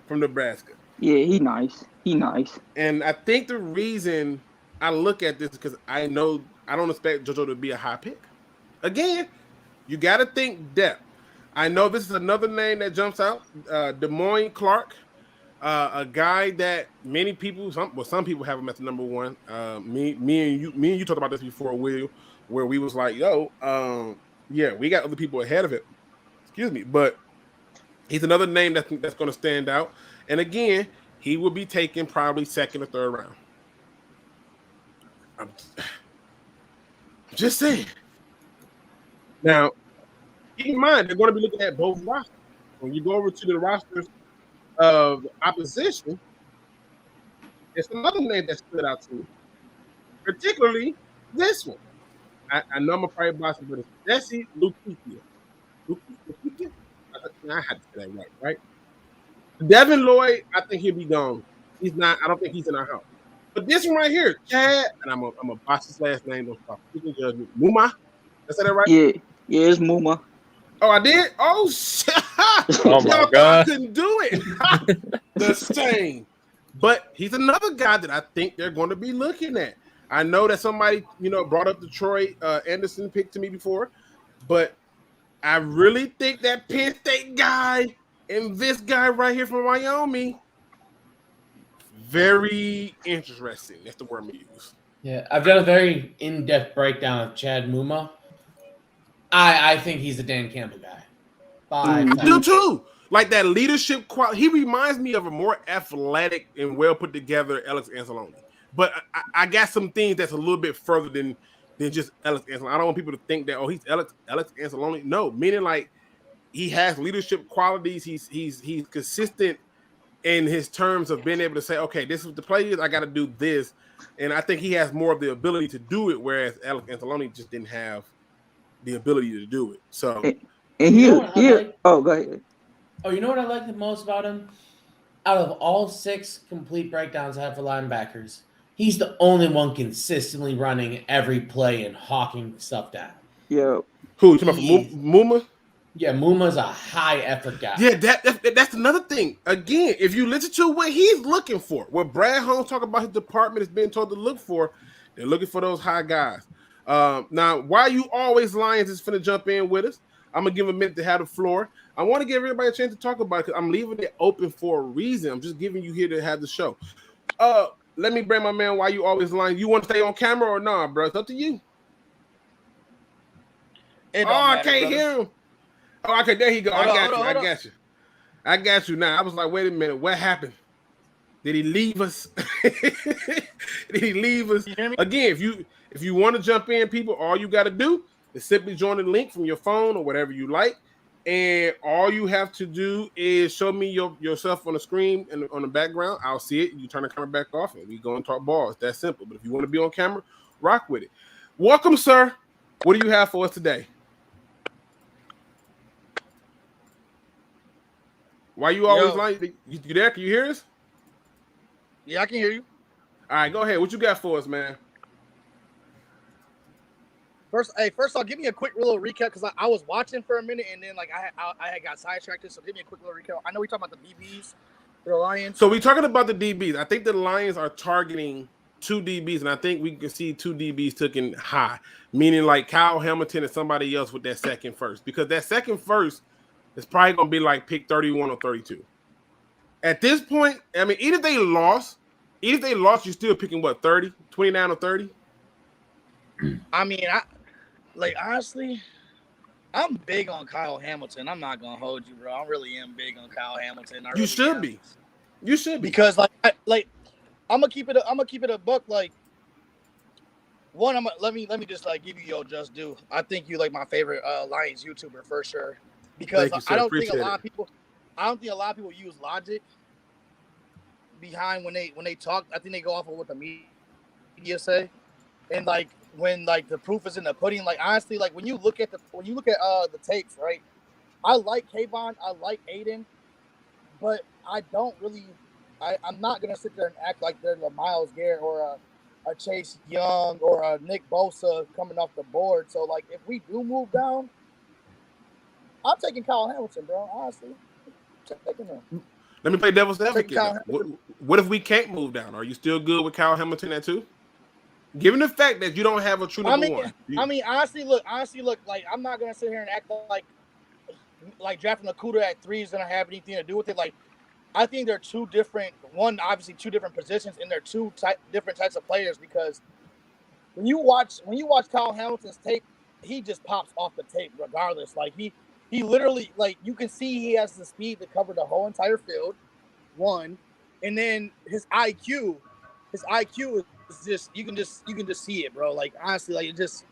from Nebraska. Yeah, he nice. And I think the reason I look at this is because I know I don't expect JoJo to be a high pick. Again, you got to think depth. I know this is another name that jumps out, Des Moines Clark, a guy that many people, some people have him at the number one. Me and you talked about this before, Will, where we was like, yeah, we got other people ahead of it. Excuse me, but he's another name that's going to stand out. And again, he will be taken probably second or third round. I'm just saying. Now, keep in mind, they're going to be looking at both rosters. When you go over to the rosters of opposition, it's another name that stood out to me, particularly this one. I know I'm a probably boxer, but it's Jesse Lukegsfieldreview. I had to say that right? Devin Lloyd, I think he'll be gone. He's not. I don't think he's in our house. But this one right here, Chad, and I'm a box his last name. Don't stop. Muma. Did I say that right? Yeah, it's Muma. Oh, I did? Oh, shit. Oh, my God. I couldn't do it. The same. But he's another guy that I think they're going to be looking at. I know that somebody, brought up Detroit Anderson pick to me before, but I really think that Penn State guy and this guy right here from Wyoming, very interesting. That's the word we use. Yeah, I've done a very in-depth breakdown of Chad Muma. I think he's a Dan Campbell guy. I do too. Like that leadership quality. He reminds me of a more athletic and well put together Alex Anzalone. But I got some things that's a little bit further than just Alex Anzalone. I don't want people to think that he's Alex Anzalone. No, meaning like he has leadership qualities. He's consistent in his terms of being able to say, okay, this is the play is. I got to do this, and I think he has more of the ability to do it, whereas Alex Anzalone just didn't have the ability to do it. So, and go ahead. Oh, you know what I like the most about him? Out of all 6 complete breakdowns I have for linebackers, he's the only one consistently running every play and hawking stuff down. Yeah. Who? You talking about Muma? Yeah, Muma's a high effort guy. Yeah, that's another thing. Again, if you listen to what he's looking for, what Brad Holmes talking about his department is being told to look for, they're looking for those high guys. Now, why you always Lions is finna jump in with us? I'm gonna give a minute to have the floor. I want to give everybody a chance to talk about it because I'm leaving it open for a reason. I'm just giving you here to have the show. let me bring my man. Why you always lying? You want to stay on camera or not, bro? It's up to you. I can't hear him. Oh, okay, there he go. I got you. I got you now. I was like, wait a minute, what happened? Did he leave us? Did he leave us? You hear me? Again, if you want to jump in, people, all you got to do is simply join the link from your phone or whatever you like. And all you have to do is show me yourself on the screen and on the background. I'll see it. You turn the camera back off and we go and talk ball. It's that simple. But if you want to be on camera, rock with it. Welcome, sir. What do you have for us today? Why you always lying? You there? Can you hear us? Yeah, I can hear you. All right, go ahead. What you got for us, man? First off, give me a quick little recap because I was watching for a minute and then like I had got sidetracked. So give me a quick little recap. I know we talking about the DBs for the Lions. So we talking about the DBs. I think the Lions are targeting 2 DBs, and I think we can see 2 DBs taken high, meaning like Kyle Hamilton and somebody else with that second first, because that second first is probably gonna be like pick 31 or 32. At this point, I mean, even if they lost, you're still picking what, 30, 29 or 30? I mean, honestly, I'm big on Kyle Hamilton. I'm not gonna hold you, bro. I really am big on Kyle Hamilton. You should be. You should be. Because I'm gonna keep it a buck. Like, one, let me just like give you your just due. I think you like my favorite Lions YouTuber for sure. Because I don't think a lot of people use logic behind when they talk. I think they go off of what the media say, and like when like the proof is in the pudding. Like honestly, like when you look at the tapes, right? I like Kayvon, I like Aiden, but I don't really. I'm not gonna sit there and act like they're a Myles Garrett or a Chase Young or a Nick Bosa coming off the board. So like if we do move down, I'm taking Kyle Hamilton, bro. Honestly, taking him. Let me play devil's advocate. What if we can't move down? Are you still good with Kyle Hamilton at 2? Given the fact that you don't have a true number one. I mean, honestly, look. Like, I'm not gonna sit here and act like drafting Okudah at 3 is gonna have anything to do with it. Like, I think they're two different positions, and they're two different types of players. Because when you watch Kyle Hamilton's tape, he just pops off the tape regardless. Like he literally, like, you can see he has the speed to cover the whole entire field, one, and then his IQ is just you can just see it, bro. Like honestly, like it just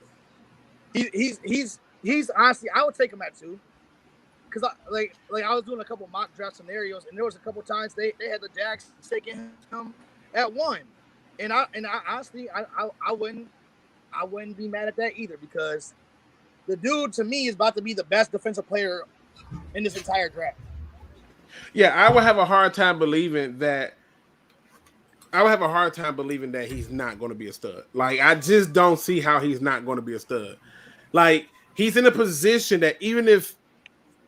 he's honestly, I would take him at 2, because I was doing a couple mock draft scenarios, and there was a couple times they had the Jags taking him at 1, and I honestly I wouldn't be mad at that either, because the dude, to me, is about to be the best defensive player in this entire draft. Yeah, I would have a hard time believing that he's not going to be a stud. Like, I just don't see how he's not going to be a stud. Like, he's in a position that even if,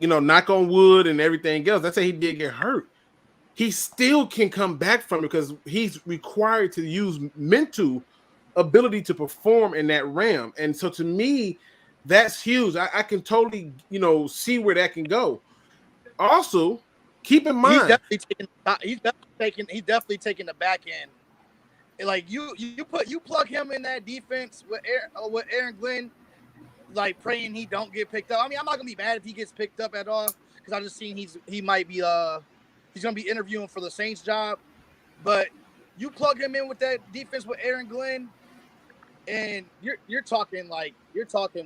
knock on wood and everything else, let's say he did get hurt, he still can come back from it because he's required to use mental ability to perform in that realm. And so to me, that's huge. I can totally, see where that can go. Also, keep in mind, he's definitely taking the back end. Like you plug him in that defense with Aaron Glenn, like praying he don't get picked up. I mean, I'm not gonna be mad if he gets picked up at all, because I just seen he might be he's gonna be interviewing for the Saints job. But you plug him in with that defense with Aaron Glenn, and you're talking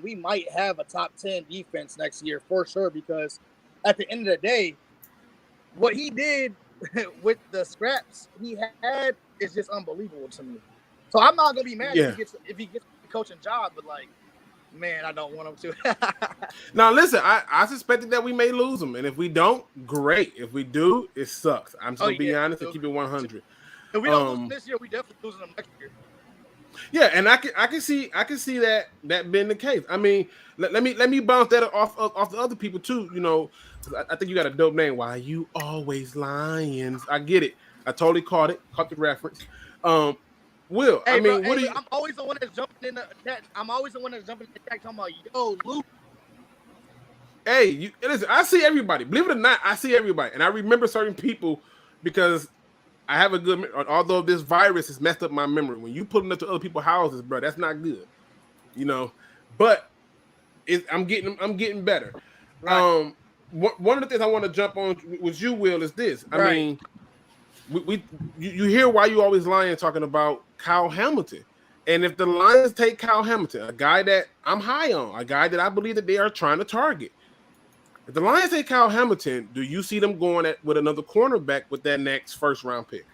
we might have a top 10 defense next year for sure, because at the end of the day, what he did with the scraps he had is just unbelievable to me. So I'm not gonna be mad if he gets the coaching job, but like, man, I don't want him to. Now listen, I suspected that we may lose him, and if we don't, great. If we do, it sucks. I'm just gonna be honest and keep it 100. If we don't lose him this year, we definitely losing him next year. Yeah, and I can see that being the case. I mean, let me bounce that off the other people too. I think you got a dope name. Why you always lying? I get it. I totally caught the reference. Will, hey, I mean, bro, what do you? I'm always the one that's jumping in the chat. I'm always the one that's jumping in the chat talking about, yo, Luke. Hey, listen, I see everybody. Believe it or not, I see everybody, and I remember certain people because I have a good, although this virus has messed up my memory. When you pulling up to other people's houses, bro, that's not good, But I'm getting better. Right. One of the things I want to jump on with you, Will, is this. I Right. mean, you hear why you always lying talking about Kyle Hamilton, and if the Lions take Kyle Hamilton, a guy that I'm high on, a guy that I believe that they are trying to target. If the Lions take Kyle Hamilton, do you see them going with another cornerback with that next first-round pick?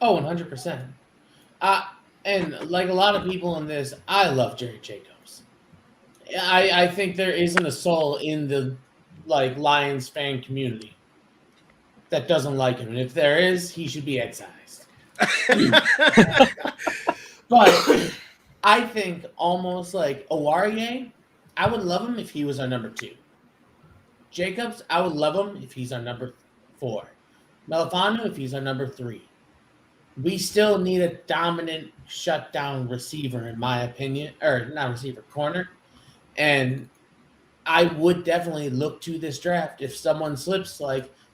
Oh, 100%. And like a lot of people in this, I love Jerry Jacobs. I think there isn't a soul in the Lions fan community that doesn't like him. And if there is, he should be excised. But I think almost like Owarie, I would love him if he was our number 2. Jacobs, I would love him if he's our number 4. Melifonwu if he's our number 3. We still need a dominant shutdown receiver, in my opinion, or not receiver, corner. And I would definitely look to this draft if someone slips.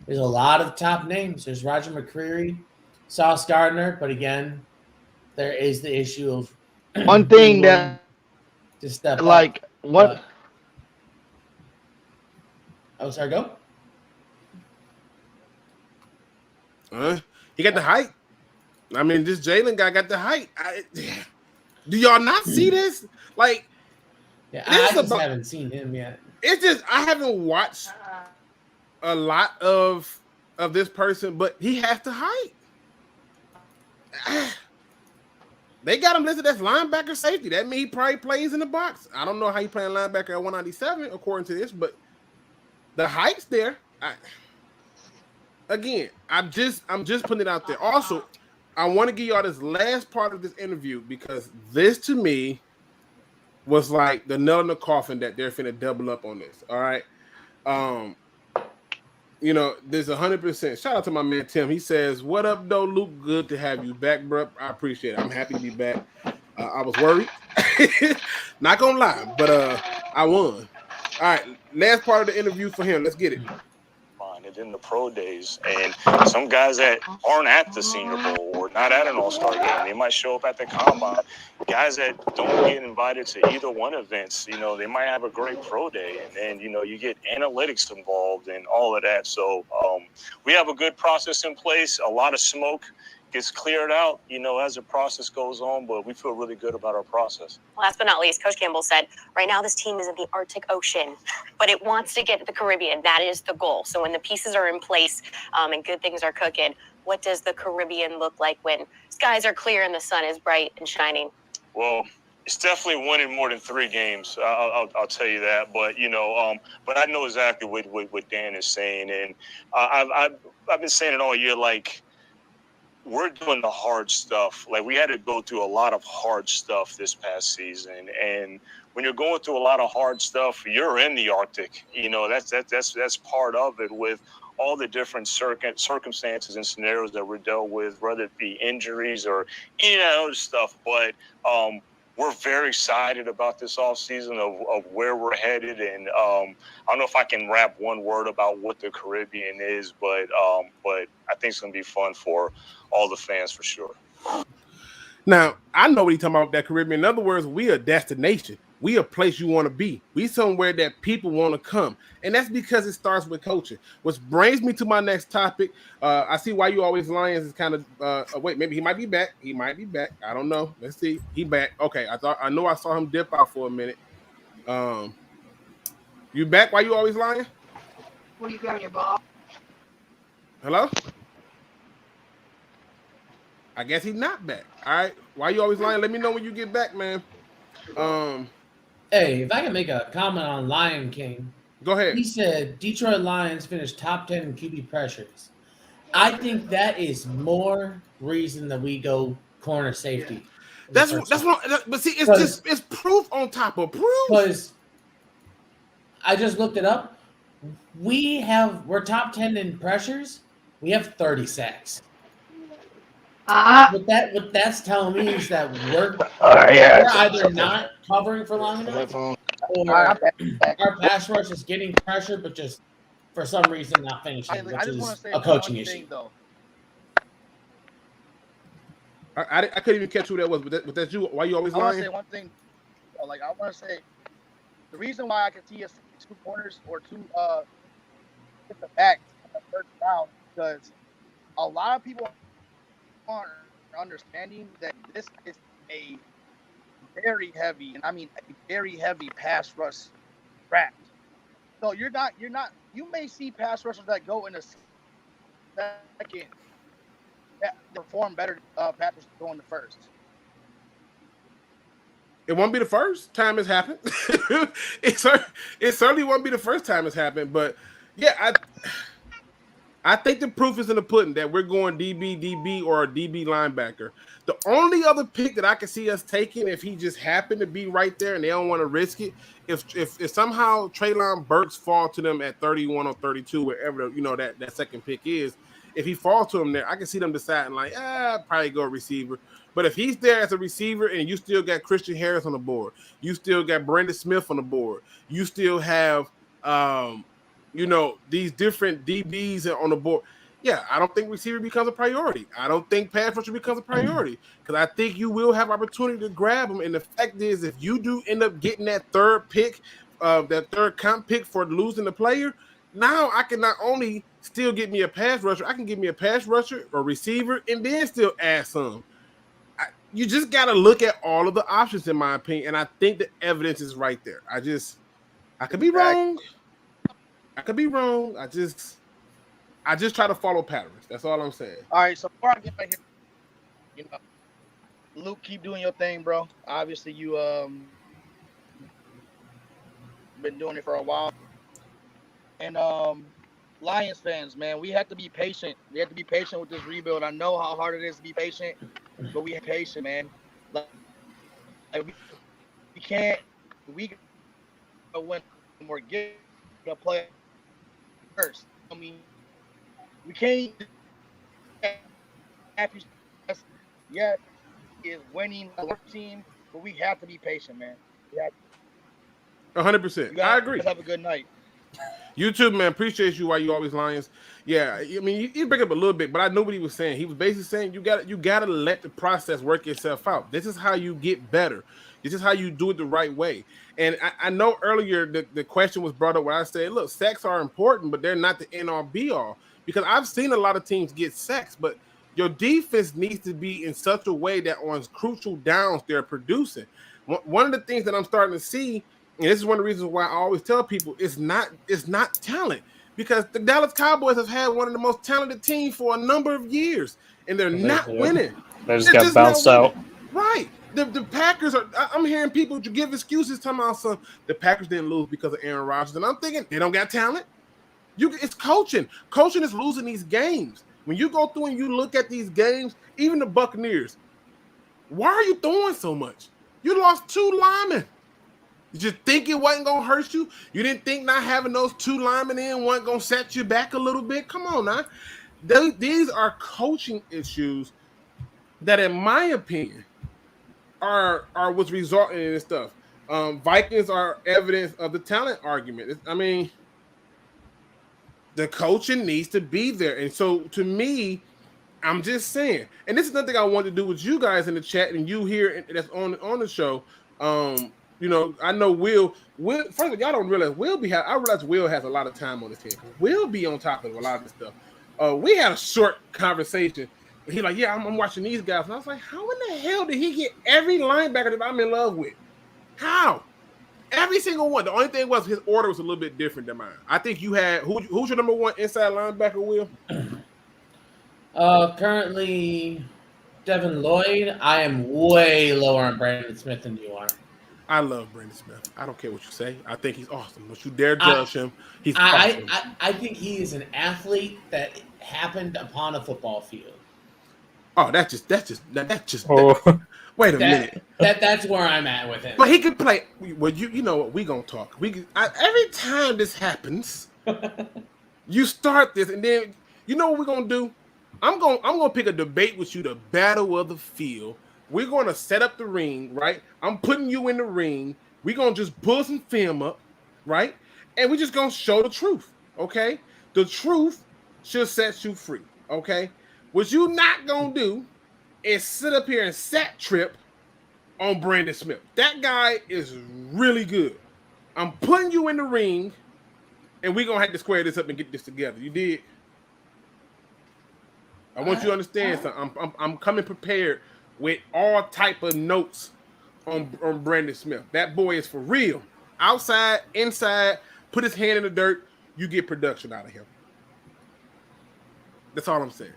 There's a lot of top names. There's Roger McCreary, Sauce Gardner, but again, there is the issue of one thing that to step like up. what. Sorry, go. He got the height. I mean, this Jalen guy got the height. Do y'all not see this? I just haven't seen him yet. It's just I haven't watched a lot of this person, but he has the height. They got him listed as linebacker safety. That means he probably plays in the box. I don't know how he playing linebacker at 197 according to this, but the height's there. I'm just putting it out there. Also, I want to give y'all this last part of this interview because this to me was like the nail in the coffin that they're finna double up on this. All right. There's 100%. Shout out to my man Tim. He says, "What up, though, Luke? Good to have you back, bro. I appreciate it. I'm happy to be back. I was worried, not gonna lie, but I won. All right, last part of the interview for him. Let's get it." And in the pro days, and some guys that aren't at the Senior Bowl or not at an All-Star game, they might show up at the Combine. Guys that don't get invited to either one events, they might have a great pro day, and then you get analytics involved and all of that. So we have a good process in place. A lot of smoke gets cleared out, as the process goes on, but we feel really good about our process. Last but not least, Coach Campbell said, right now this team is in the Arctic Ocean, but it wants to get to the Caribbean. That is the goal. So when the pieces are in place and good things are cooking, what does the Caribbean look like when skies are clear and the sun is bright and shining? Well, it's definitely winning more than 3 games. I'll tell you that. But but I know exactly what Dan is saying, and I've been saying it all year. We're doing the hard stuff. We had to go through a lot of hard stuff this past season, and when you're going through a lot of hard stuff, you're in the Arctic. That's part of it with all the different circumstances and scenarios that we're dealt with, whether it be injuries or any of that other stuff. But we're very excited about this offseason of where we're headed. And I don't know if I can wrap one word about what the Caribbean is, but I think it's going to be fun for all the fans for sure. Now, I know what he's talking about, that Caribbean. In other words, we a destination. We a place you want to be. We somewhere that people want to come. And that's because it starts with coaching. Which brings me to my next topic. I see why you always Lions is kind of wait, maybe he might be back. He might be back. I don't know. Let's see. He back. Okay. I know I saw him dip out for a minute. You back? Why you always lying? What are you grabbing your ball? Hello? I guess he's not back. All right. Why you always lying? Let me know when you get back, man. Hey, if I can make a comment on Lion King. Go ahead. He said Detroit Lions finished top 10 in QB pressures. I think that is more reason that we go corner safety. That's what. But see, it's proof on top of proof. Because I just looked it up. We're top 10 in pressures. We have 30 sacks. What that's telling me is that we're either not covering for long enough, or our pass rush is getting pressure, but just for some reason not finishing, which is a coaching issue. I couldn't even catch who that was, but that's you. Why you always I want to lying? say one thing. Like, I want to say the reason why I can see us 2 corners or 2 at the back in the first round, because a lot of people aren't understanding that this is a very heavy, and I mean a very heavy pass rush draft. So you may see pass rushers that go in a second that perform better pass rushers go in the first. It won't be the first time it's happened. it certainly won't be the first time it's happened, but yeah, I think the proof is in the pudding that we're going DB or a DB linebacker. The only other pick that I can see us taking, if he just happened to be right there and they don't want to risk it, if somehow Treylon Burks fall to them at 31 or 32, wherever that second pick is, if he falls to them there, I can see them deciding like, probably go receiver. But if he's there as a receiver and you still got Christian Harris on the board, you still got Brandon Smith on the board, you still have these different DBs on the board. Yeah, I don't think receiver becomes a priority. I don't think pass rusher becomes a priority because I think you will have opportunity to grab them. And the fact is, if you do end up getting that third pick, that third comp pick for losing the player, now I can not only still get me a pass rusher, I can get me a pass rusher or receiver and then still add some. You just got to look at all of the options, in my opinion, and I think the evidence is right there. I could be wrong. I could be wrong. I just try to follow patterns. That's all I'm saying. All right, so before I get back here, Luke, keep doing your thing, bro. Obviously, you been doing it for a while. And Lions fans, man, we have to be patient. We have to be patient with this rebuild. I know how hard it is to be patient, but we have patient, man. Like we can't win. We're getting a play first. I mean, we can't. Yeah, is winning a team, but we have to be patient, man. 100%. I agree. Have a good night. You too, man. Appreciate you. Why you always Lions? Yeah, I mean, you bring up a little bit, but I know what he was saying. He was basically saying you got to let the process work itself out. This is how you get better. This is how you do it the right way. And I know earlier the question was brought up where I said, look, sacks are important, but they're not the end all be all. Because I've seen a lot of teams get sacks, but your defense needs to be in such a way that on crucial downs they're producing. One of the things that I'm starting to see, and this is one of the reasons why I always tell people, it's not talent. Because the Dallas Cowboys have had one of the most talented teams for a number of years, and they're not winning. They just got bounced out. Right. The Packers are. I'm hearing people give excuses talking about the Packers didn't lose because of Aaron Rodgers, and I'm thinking they don't got talent. It's coaching. Coaching is losing these games. When you go through and you look at these games, even the Buccaneers, why are you throwing so much? You lost 2 linemen. Did you think it wasn't going to hurt you? You didn't think not having those 2 linemen in wasn't going to set you back a little bit? Come on now. These are coaching issues that, in my opinion, are what's resulting in this stuff. Vikings are evidence of the talent argument. I mean, the coaching needs to be there. And so, to me, I'm just saying, and this is nothing I want to do with you guys in the chat and you here that's on the show. I know Will. First of all, y'all don't realize I realize Will has a lot of time on his hands. Will be on top of a lot of this stuff. We had a short conversation. He's like, yeah, I'm watching these guys. And I was like, how in the hell did he get every linebacker that I'm in love with? How? Every single one. The only thing was his order was a little bit different than mine. I think you had who's your number 1 inside linebacker, Will? Currently Devin Lloyd. I am way lower on Brandon Smith than you are. I love Brandon Smith. I don't care what you say. I think he's awesome. Don't you dare judge him. He's awesome. I think he is an athlete that happened upon a football field. Oh, that's just. Oh. Wait a minute. That's where I'm at with him. But he could play. Well, you know what? We gonna talk. Every time this happens, you start this, and then you know what we're gonna do. I'm gonna pick a debate with you, the battle of the field. We're gonna set up the ring, right? I'm putting you in the ring. We're gonna just pull some film up, right? And we're just gonna show the truth, okay? The truth should set you free, okay? What you not gonna do and sit up here and sat trip on Brandon Smith. That guy is really good. I'm putting you in the ring, and we're gonna have to square this up and get this together. You did. I want you to understand something. I'm coming prepared with all type of notes on Brandon Smith. That boy is for real. Outside, inside, put his hand in the dirt, you get production out of him. That's all I'm saying.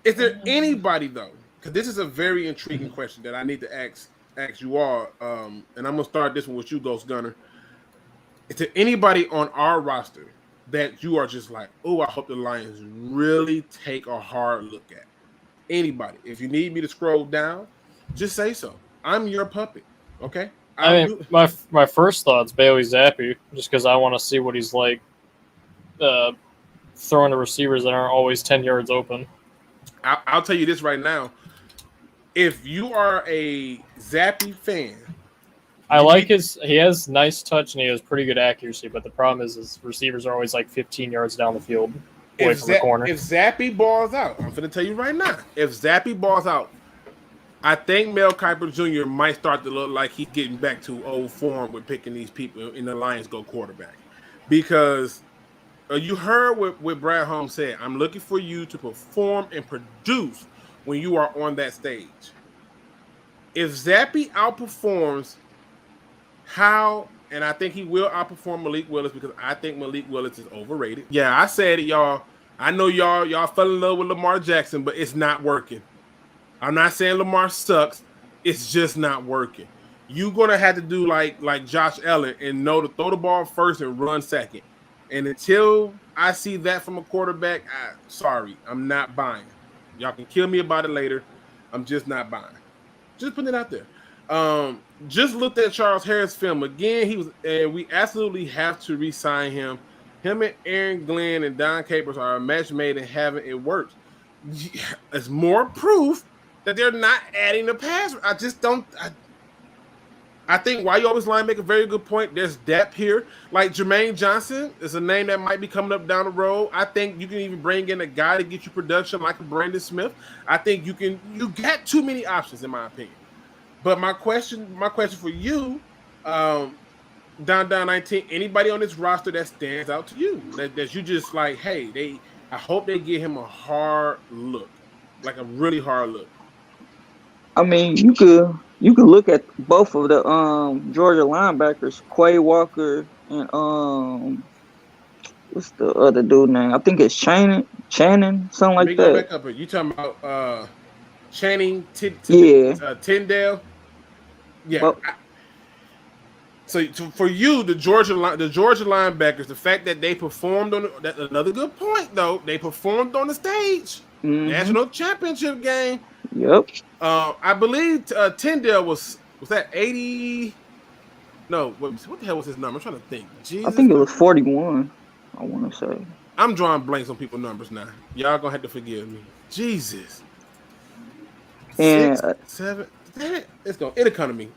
Is there anybody though? Because this is a very intriguing question that I need to ask you all. And I'm gonna start this one with you, Ghost Gunner. Is there anybody on our roster that you are just like, oh, I hope the Lions really take a hard look at? Anybody. If you need me to scroll down, just say so. I'm your puppet. Okay? I mean, my first thought's Bailey Zappi, just because I want to see what he's like throwing to receivers that aren't always 10 yards open. I'll tell you this right now. If you are a Zappi fan, he has nice touch and he has pretty good accuracy, but the problem is his receivers are always like 15 yards down the field away from the corner. If Zappi balls out, I'm going to tell you right now, if Zappi balls out, I think Mel Kiper Jr. might start to look like he's getting back to old form with picking these people in the Lions go quarterback. Because you heard what Brad Holmes said. I'm looking for you to perform and produce when you are on that stage. If Zappi outperforms and I think he will outperform Malik Willis because I think Malik Willis is overrated. Yeah, I said it, y'all. I know y'all fell in love with Lamar Jackson, but it's not working. I'm not saying Lamar sucks. It's just not working. You're going to have to do like Josh Allen and know to throw the ball first and run second. And until I see that from a quarterback, sorry, I'm not buying. Y'all can kill me about it later. I'm just not buying. Just putting it out there. Just looked at Charles Harris' film again. And we absolutely have to re-sign him. Him and Aaron Glenn and Don Capers are a match made and haven't it worked. It's more proof that they're not adding the pass. I just don't. I think why you always line make a very good point. There's depth here. Like Jermaine Johnson is a name that might be coming up down the road. I think you can even bring in a guy to get you production like a Brandon Smith. I think you got too many options in my opinion. But my question for you, down 19, anybody on this roster that stands out to you that you just like, hey, I hope they give him a hard look, like a really hard look. I mean, you could look at both of the Georgia linebackers, Quay Walker and what's the other dude name? I think it's Channing, something like that. Go back up here. You talking about Channing Tyndale? Yeah. Well, so for you, the Georgia linebackers, the fact that they performed that's another good point though. They performed on the stage, national championship game. Yep. I believe Tyndale was that 80? No, what the hell was his number? I'm trying to think. Jesus. I think it was 41. I want to say. I'm drawing blanks on people's numbers now. Y'all gonna have to forgive me. Jesus. And 6, 7. It'll come to me.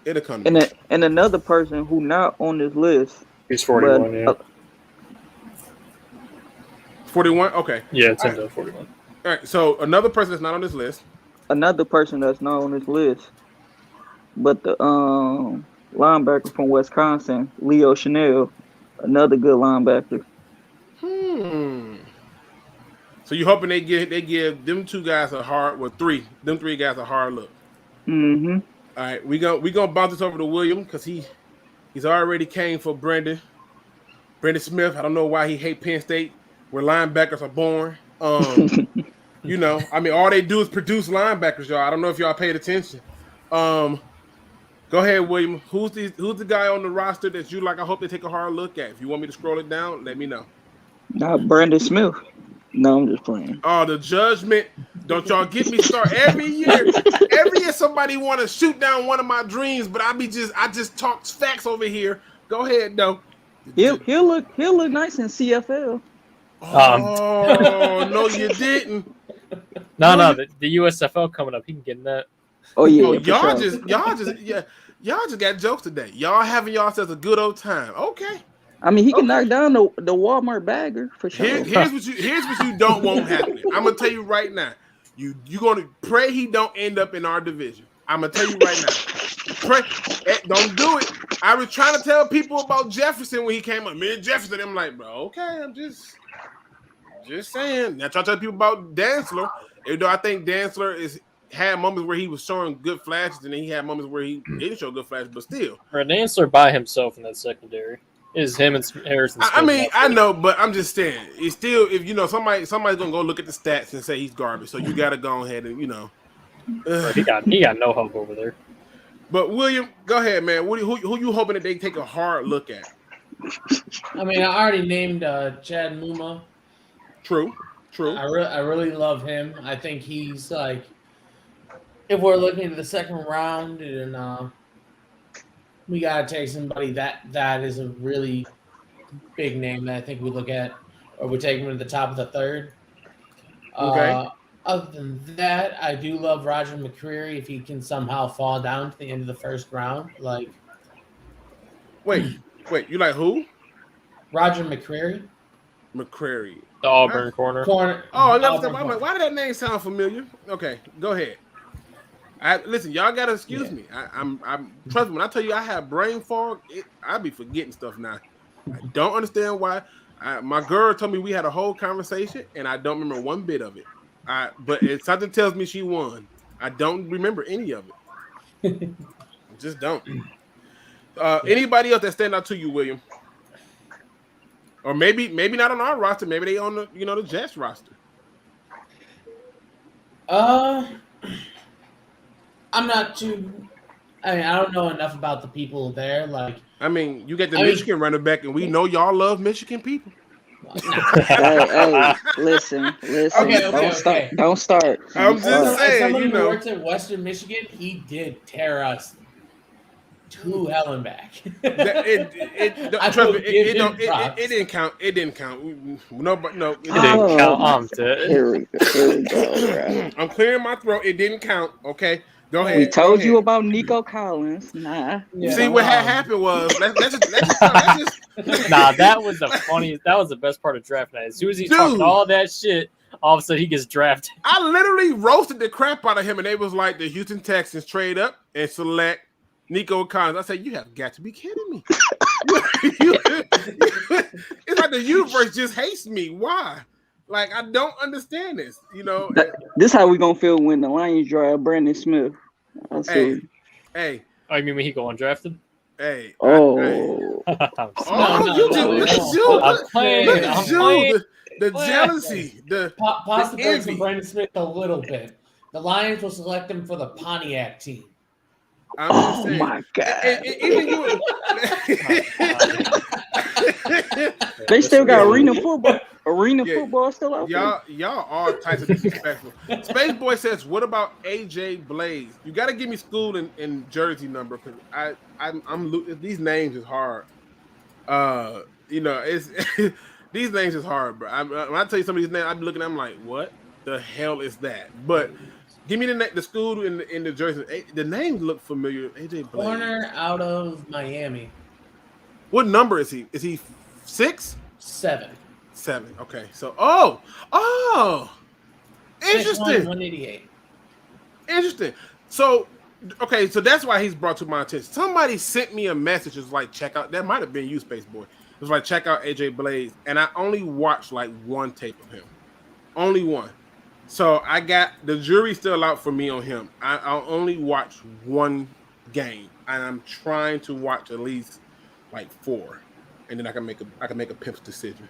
And another person who not on this list. He's 41. Yeah. 41. Okay. Yeah, Tyndale 41. All right. So another person that's not on this list. Another person that's not on this list, but the linebacker from Wisconsin, Leo Chanel, another good linebacker. So you hoping they give them two guys a hard, three guys a hard look. Mm-hmm. All right, we gonna bounce this over to William because he's already came for Brandon Smith. I don't know why he hate Penn State, where linebackers are born. You know, I mean, all they do is produce linebackers, y'all. I don't know if y'all paid attention. Go ahead, William. Who's the guy on the roster that you like? I hope they take a hard look at. If you want me to scroll it down, let me know. Not Brandon Smith. No, I'm just playing. Oh, the judgment. Don't y'all get me started. Every year somebody want to shoot down one of my dreams, but I just talk facts over here. Go ahead, though. He'll look nice in CFL. Oh, no, you didn't. No, the USFL coming up. He can get in that. Oh yeah. Oh, y'all just got jokes today. Y'all having yourselves a good old time. Okay. I mean, he can knock down the Walmart bagger for sure. Here's what you don't want happening. I'm gonna tell you right now. you're gonna pray he don't end up in our division. I'm gonna tell you right now. Pray, don't do it. I was trying to tell people about Jefferson when he came up. Me and Jefferson, I'm like, bro, okay, I'm just saying. Now try to tell people about Dantzler, even though I think Dantzler had moments where he was showing good flashes, and then he had moments where he didn't show good flashes, but still. Dantzler by himself in that secondary is him and Harrison Smith. I mean, I know, but I'm just saying, it's still, if you know, somebody's gonna go look at the stats and say he's garbage, so you gotta go ahead and, you know. He got no hope over there. But William, go ahead, man. Who you hoping that they take a hard look at? I mean, I already named Chad Muma. True. I really love him. I think he's like, if we're looking at the second round, and we gotta take somebody that is a really big name that I think we look at, or we take him to the top of the third. Okay. Other than that, I do love Roger McCreary if he can somehow fall down to the end of the first round. Like, wait, you like who? Roger McCreary. McCreary. The Auburn corner. Oh, I'm like, why did that name sound familiar? Okay, go ahead. Listen, y'all gotta excuse me. I'm trust me when I tell you I have brain fog. I be forgetting stuff now. I don't understand why. My girl told me we had a whole conversation, and I don't remember one bit of it. But something tells me she won. I don't remember any of it. I just don't. Anybody else that stand out to you, William? Or maybe not on our roster. Maybe they on the Jets roster. I'm not too. I mean, I don't know enough about the people there. Like, I mean, you get the Michigan running back, and we know y'all love Michigan people. Hey, listen. Okay. Don't start. I'm just saying, somebody who works in Western Michigan, he did tear us to hell and back. It didn't count. It didn't count. No. It didn't count. Here we go. Right. I'm clearing my throat. It didn't count. Okay. Go ahead. We told you about Nico Collins. Nah. Yeah. See what had happened was let's just Nah, that was the funniest. That was the best part of draft night. As soon as he talked all that shit, all of a sudden he gets drafted. I literally roasted the crap out of him, and they was like, the Houston Texans trade up and select Nico Collins. I said, you have got to be kidding me. It's like the universe just hates me. Why? Like, I don't understand this. You know, this how we gonna feel when the Lions draft Brandon Smith. Hey. Oh, you mean when he go undrafted? Hey. Oh. I'm playing. The jealousy. Pause the envy. breaks on Brandon Smith a little bit. The Lions will select him for the Pontiac team. Oh my God! They still got arena football. Football still out there. Y'all all types of disrespectful. Space Boy says, "What about AJ Blaze? You got to give me school and jersey number because I'm these names is hard. It's these names is hard, bro. When I tell you some of these names, I'm looking. I'm like, what the hell is that? But give me the school in the jersey. The names look familiar. AJ Blaze. Corner out of Miami. What number is he? Is he 6? 7. 7. Okay. So interesting. 188. Interesting. So okay, so that's why he's brought to my attention. Somebody sent me a message. It was like, check out. That might have been you, Space Boy. It was like, check out AJ Blaze, and I only watched like one tape of him. Only one. So I got the jury still out for me on him. I'll only watch one game, and I'm trying to watch at least like 4, and then I can make a pimp's decision.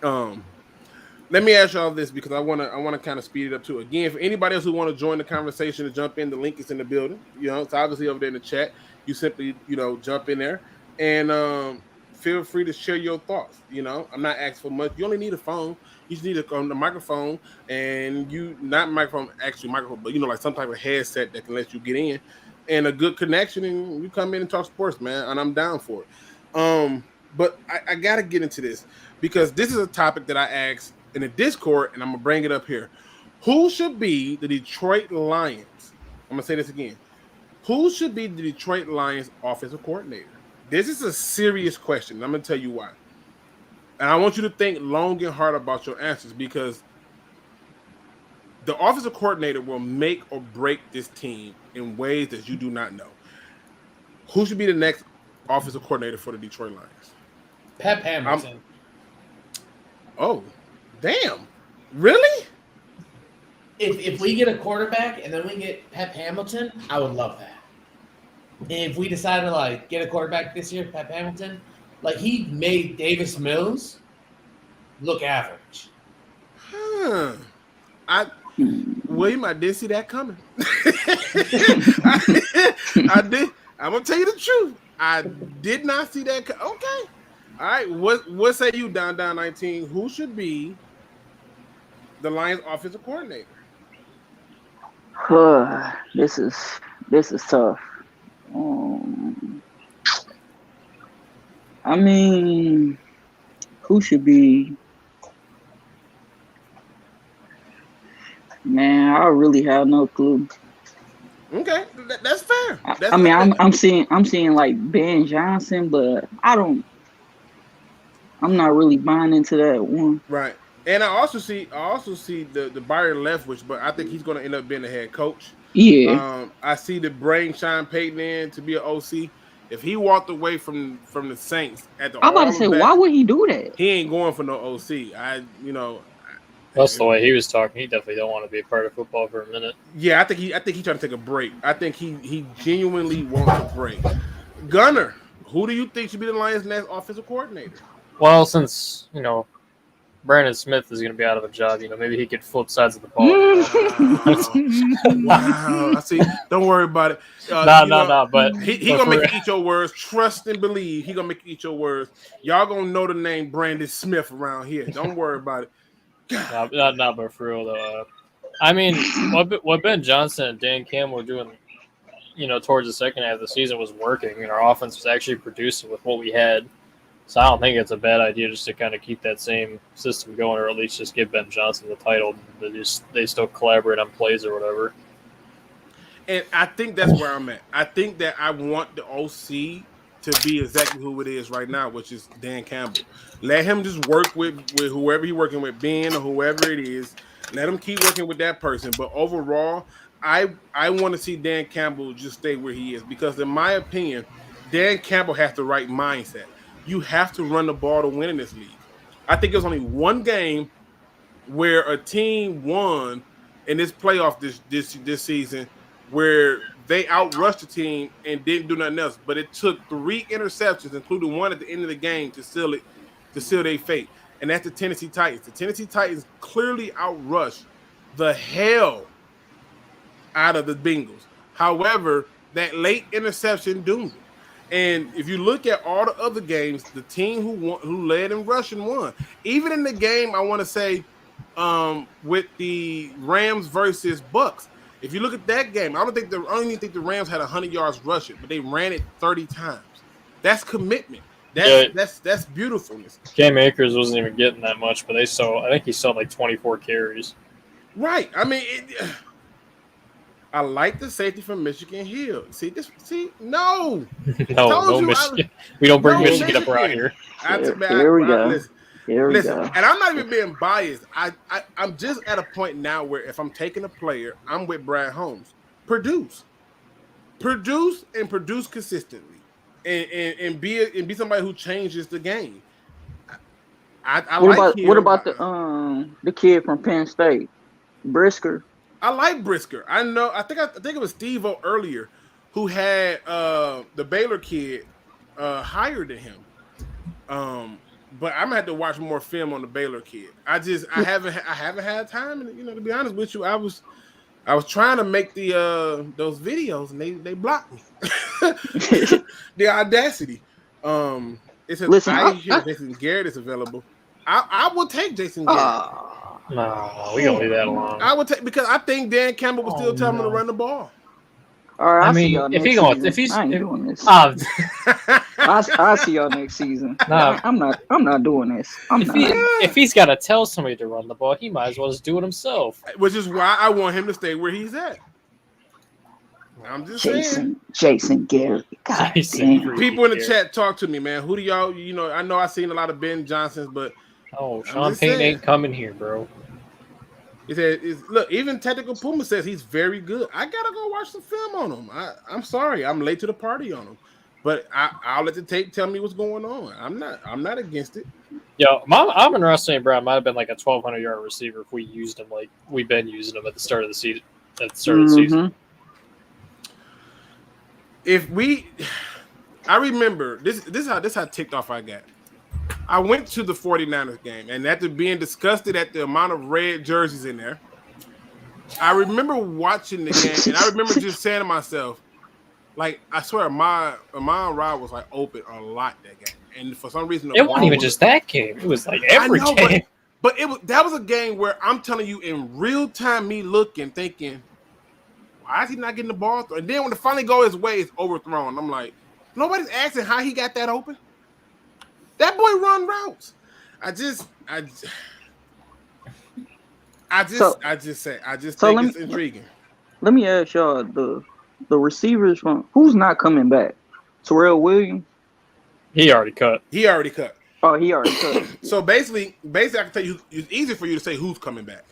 Let me ask y'all this because I want to kind of speed it up too. Again, for anybody else who want to join the conversation to jump in, the link is in the building. It's obviously over there in the chat. You simply jump in there and feel free to share your thoughts. I'm not asking for much. You only need a phone. You just need a microphone, and not microphone, actually microphone, but like some type of headset that can let you get in, and a good connection, and you come in and talk sports, man, and I'm down for it. But I got to get into this because this is a topic that I asked in the Discord, and I'm going to bring it up here. Who should be the Detroit Lions? I'm going to say this again. Who should be the Detroit Lions offensive coordinator? This is a serious question, and I'm going to tell you why. And I want you to think long and hard about your answers because The offensive coordinator will make or break this team in ways that you do not know. Who should be the next offensive coordinator for the Detroit Lions? Pep Hamilton. Oh, damn. Really? If we get a quarterback and then we get Pep Hamilton, I would love that. And if we decide to like get a quarterback this year, Pep Hamilton, like he made Davis Mills look average. William, I did see that coming. I did. I'm gonna tell you the truth. I did not see that. Okay. All right. What say you, Down 19? Who should be the Lions offensive coordinator? This is tough. I mean, who should be? Man, I really have no clue. Okay, that's fair. I'm seeing like Ben Johnson, but I'm not really buying into that one. Right. And I also see the Byron Leftwich, but I think he's going to end up being the head coach. Yeah. I see the brain Sean Payton in to be an OC. If he walked away from the Saints at the, I'm about to say, why would he do that? He ain't going for no OC. That's the way he was talking. He definitely don't want to be a part of football for a minute. Yeah, I think he trying to take a break. I think he genuinely wants a break. Gunner, who do you think should be the Lions' next offensive coordinator? Well, since Brandon Smith is going to be out of a job, maybe he could flip sides of the ball. Wow. I see. Don't worry about it. No. But he gonna make you eat your words. Trust and believe. He gonna make you eat your words. Y'all gonna know the name Brandon Smith around here. Don't worry about it. Not but for real though. I mean, what Ben Johnson and Dan Campbell were doing, towards the second half of the season was working, and our offense was actually producing with what we had. So I don't think it's a bad idea just to kind of keep that same system going, or at least just give Ben Johnson the title. They still collaborate on plays or whatever. And I think that's where I'm at. I think that I want the OC to be exactly who it is right now, which is Dan Campbell. Let him just work with whoever he's working with, Ben or whoever it is. Let him keep working with that person. But overall, I want to see Dan Campbell just stay where he is, because in my opinion, Dan Campbell has the right mindset. You have to run the ball to win in this league. I think there's only one game where a team won in this playoff this season where they outrushed the team and didn't do nothing else. But it took 3 interceptions, including one at the end of the game, to seal their fate. And that's the Tennessee Titans. The Tennessee Titans clearly outrushed the hell out of the Bengals. However, that late interception doomed them. And if you look at all the other games, the team who led in rushing won. Even in the game, I want to say, with the Rams versus Bucks. If you look at that game, I don't even think the Rams had 100 yards rushing, but they ran it 30 times. That's commitment. That's beautifulness. Cam Akers wasn't even getting that much, but I think he saw like 24 carries. Right. I mean, I like the safety from Michigan Hill. No, Michigan. We don't bring Michigan up around here. Here we go. Listen, and I'm not even being biased. I'm just at a point now where if I'm taking a player, I'm with Brad Holmes. Produce consistently, and be somebody who changes the game. What about the kid from Penn State, Brisker? I like Brisker. I know. I think it was Steve-O earlier who had the Baylor kid higher than him. But I'm gonna have to watch more film on the Baylor kid. I haven't had time. And, to be honest with you, I was trying to make those videos and they blocked me. The audacity. It says Jason Garrett is available. I will take Jason Garrett. No, we gonna leave that alone. I would take, because I think Dan Campbell will still tell him to run the ball. All right, I mean, if he's doing this, I see y'all next season. Nah. I'm not doing this. If he's got to tell somebody to run the ball, he might as well just do it himself. Which is why I want him to stay where he's at. I'm just saying. Jason Garrett. God damn. People in the chat, talk to me, man. Who do y'all? I know I've seen a lot of Ben Johnsons, but Sean Payton ain't coming here, bro. He said, "Look, even Technical Puma says he's very good. I gotta go watch some film on him. I'm sorry, I'm late to the party on him, but I'll let the tape tell me what's going on. I'm not against it. Yo, I'm interested in Brown. Might have been like a 1,200-yard receiver if we used him like we've been using him at the start of the season. I remember this how ticked off I got. I went to the 49ers game, and after being disgusted at the amount of red jerseys in there, I remember watching the game, and I remember just saying to myself, like, I swear, my ride was like open a lot that game, and for some reason, it wasn't even just that game; it was like every game. But that was a game where I'm telling you, in real time, me looking, thinking, why is he not getting the ball? And then when it finally goes his way, it's overthrown. I'm like, nobody's asking how he got that open. That boy run routes. I just think it's intriguing. Let me ask y'all the receivers from who's not coming back? Terrell Williams. He already cut. Oh, he already cut. So basically, I can tell you, it's easier for you to say who's coming back.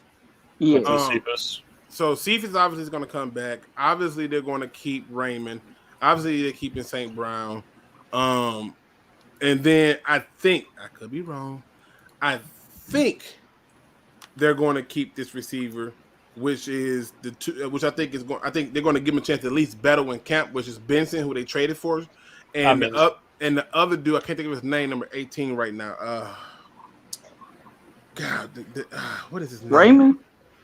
Yeah. So Cephas obviously is going to come back. Obviously, they're going to keep Raymond. Obviously, they're keeping St. Brown. And then I think, I could be wrong, I think they're going to keep this receiver, which is I think they're going to give him a chance to at least battle in camp, which is Benson, who they traded for, and the other dude, I can't think of his name, number 18 right now. God, what is his name? Raymond?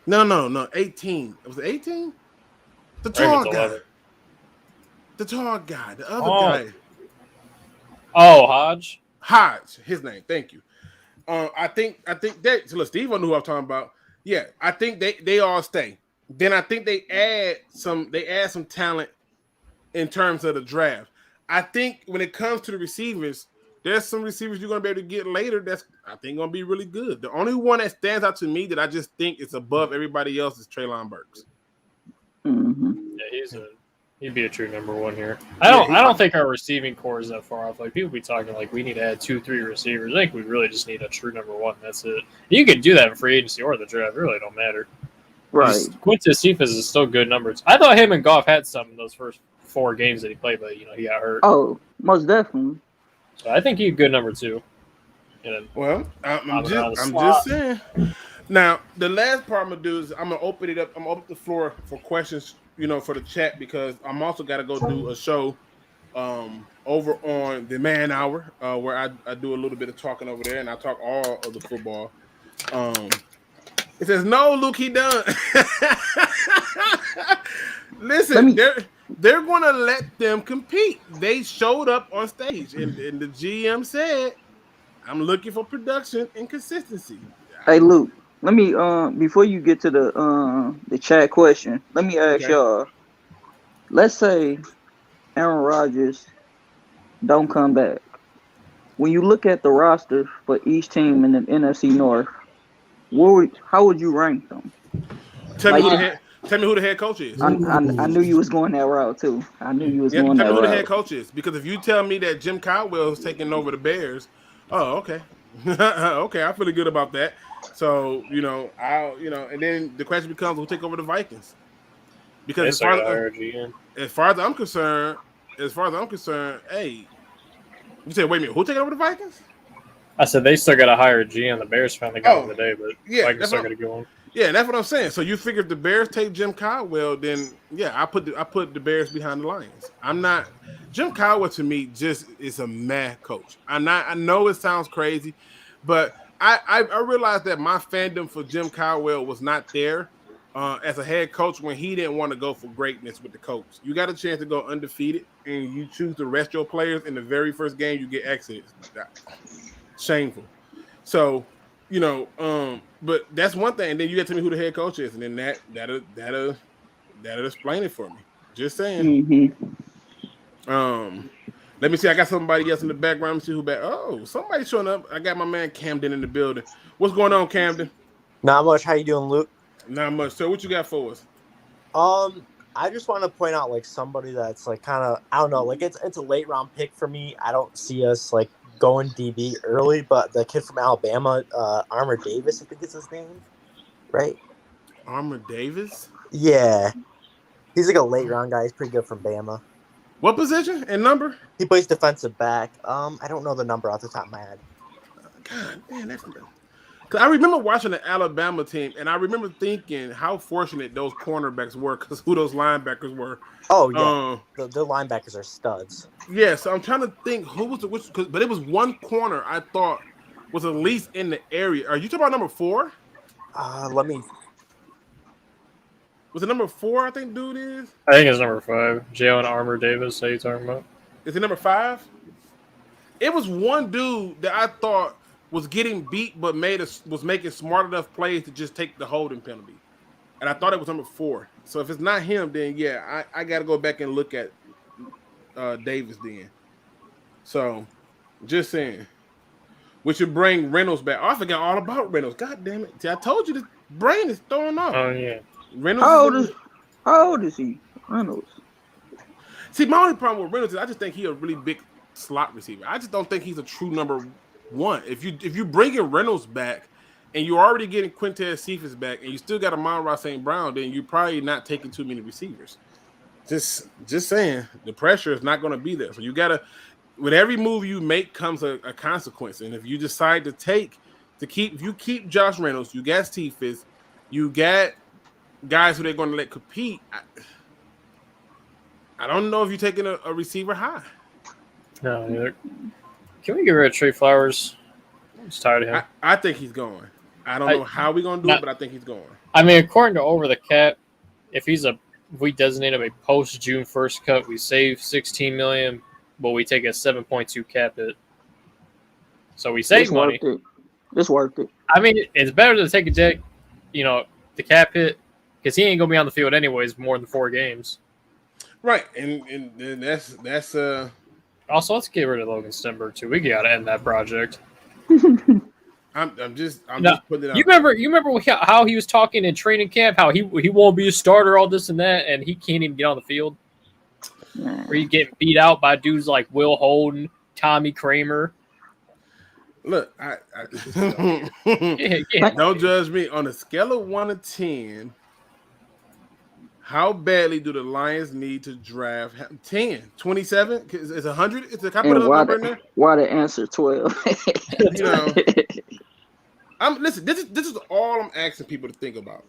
No, 18. Was it 18? The tall guy. 11. The tall guy. The other guy. Oh, Hodge, his name. Thank you. I think that. So look, Steve knew who I'm talking about. Yeah, I think they all stay. Then I think they add some talent in terms of the draft. I think when it comes to the receivers, there's some receivers you're gonna be able to get later. That's I think gonna be really good. The only one that stands out to me that I just think is above everybody else is Treylon Burks. Mm-hmm. Yeah, he'd be a true number one here. I don't think our receiving core is that far off. Like people be talking like we need to add 2-3 receivers. I think we really just need a true number one. That's it. You can do that in free agency or the draft. It really don't matter. Right. Quintus Cephas is still good numbers. I thought him and Goff had some in those first 4 games that he played, but he got hurt. Oh, most definitely. So I think he's a good number 2. Well, I'm just saying. Now, the last part I'm gonna do is I'm gonna open it up. I'm gonna open the floor for questions, for the chat, because I'm also gotta go do a show over on the Man Hour, where I do a little bit of talking over there, and I talk all of the football. It says no, Luke, he done. Listen, they're gonna let them compete. They showed up on stage, and the GM said, "I'm looking for production and consistency." Hey, Luke, let me before you get to the chat question, let me ask y'all. Let's say Aaron Rodgers don't come back. When you look at the roster for each team in the NFC North, how would you rank them? Tell me who the head coach is. I knew you was going that route too. I knew you was going that route. Tell me who the head coach is, because if you tell me that Jim Caldwell is taking over the Bears, oh, okay. Okay, I feel good about that. So, and then the question becomes, who'll take over the Vikings? Because as far as I'm concerned, hey, you said, wait a minute, who'll take over the Vikings? I said they still got to hire a GM. The Bears finally got him today, but Vikings still got to go on. Yeah, that's what I'm saying. So you figure if the Bears take Jim Caldwell, then I put the Bears behind the Lions. I'm not Jim Caldwell, to me, just is a mad coach. I know it sounds crazy, but I realized that my fandom for Jim Caldwell was not there as a head coach when he didn't want to go for greatness with the coach. You got a chance to go undefeated, and you choose to rest your players in the very first game you get exited. Shameful. So, but that's one thing. And then you get to me who the head coach is, and then that'll explain it for me. Just saying. Mm-hmm. Let me see. I got somebody else in the background. Let me see who back. Oh, somebody's showing up. I got my man Camden in the building. What's going on, Camden? Not much. How you doing, Luke? Not much. So what you got for us? I just want to point out somebody that's kind of, I don't know, it's a late round pick for me. I don't see us going DB early, but the kid from Alabama, Armour Davis, I think is his name, right? Armour Davis? Yeah. He's like a late round guy. He's pretty good from Bama. What position and number? He plays defensive back. I don't know the number off the top of my head. God, man, that's because I remember watching the Alabama team, and I remember thinking how fortunate those cornerbacks were because who those linebackers were. Oh yeah, the linebackers are studs. Yeah, so I'm trying to think who was but it was one corner I thought was at least in the area. Are you talking about number 4? Let me. Was it number 4? I think dude is. I think it's number 5. Jalen Armour Davis. How you talking about? Is it number 5? It was one dude that I thought was getting beat, but was making smart enough plays to just take the holding penalty, and I thought it was number 4. So if it's not him, then yeah, I got to go back and look at Davis then. So just saying, we should bring Reynolds back. Oh, I forgot all about Reynolds. God damn it! See, I told you the brain is throwing off. Oh yeah. Reynolds. How old is he? Reynolds. See, my only problem with Reynolds is I just think he's a really big slot receiver. I just don't think he's a true number 1. If you bring in Reynolds back and you're already getting Quintez Cephas back and you still got Amon-Ra St. Brown, then you're probably not taking too many receivers. Just saying, the pressure is not going to be there. So you got to, with every move you make comes a consequence. And if you decide if you keep Josh Reynolds, you got Cephas, you got guys who they're going to let compete. I don't know if you're taking a receiver high. No, either. Can we get rid of Trey Flowers? I'm just tired of him. I think he's going. I don't know how we're going to do it, but I think he's going. I mean, according to Over the Cap, if we designate him a post-June 1st cut, we save $16 million, but we take a 7.2 cap hit. So we save money. It's worth it. I mean, it's better to take the cap hit because he ain't going to be on the field anyways more than 4 games. Right, and that's Also, let's get rid of Logan Stenberg too. We got to end that project. I'm just putting it out. You remember how he was talking in training camp? How he won't be a starter, all this and that, and he can't even get on the field. Where you get beat out by dudes like Will Holden, Tommy Kramer. Look, I don't judge me. On a scale of 1 to 10, how badly do the Lions need to draft 10, 27? Is 100? Is the number in there? Why the answer 12? Listen. This is all I'm asking people to think about.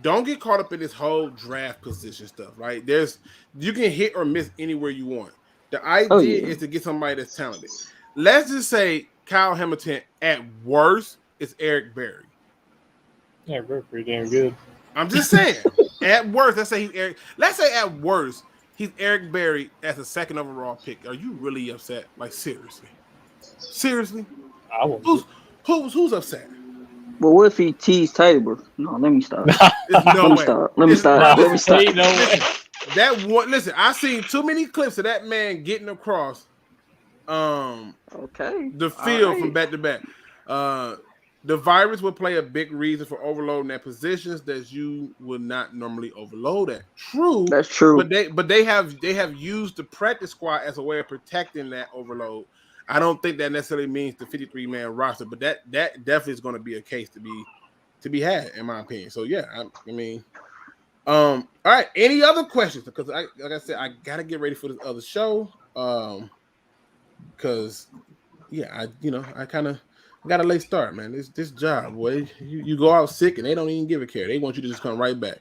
Don't get caught up in this whole draft position stuff, right? You can hit or miss anywhere you want. The idea is to get somebody that's talented. Let's just say Kyle Hamilton at worst is Eric Berry. Yeah, we're pretty damn good. I'm just saying. At worst, let's say at worst he's Eric Berry as a 2nd overall pick. Are you really upset? Like seriously? I won't. Who's upset? Well, what if he teased Tabor? No, let me stop. Let me stop. No way. That one. Listen, I've seen too many clips of that man getting across. The field from back to back. The virus will play a big reason for overloading at positions that you would not normally overload at. True. That's true. But they have used the practice squad as a way of protecting that overload. I don't think that necessarily means the 53-man roster, but that definitely is going to be a case to be had, in my opinion. So yeah, I mean, all right. Any other questions? Because like I said, I got to get ready for this other show. Because yeah, I kind of got a late start, man. This job, boy. You go out sick and they don't even give a care. They want you to just come right back,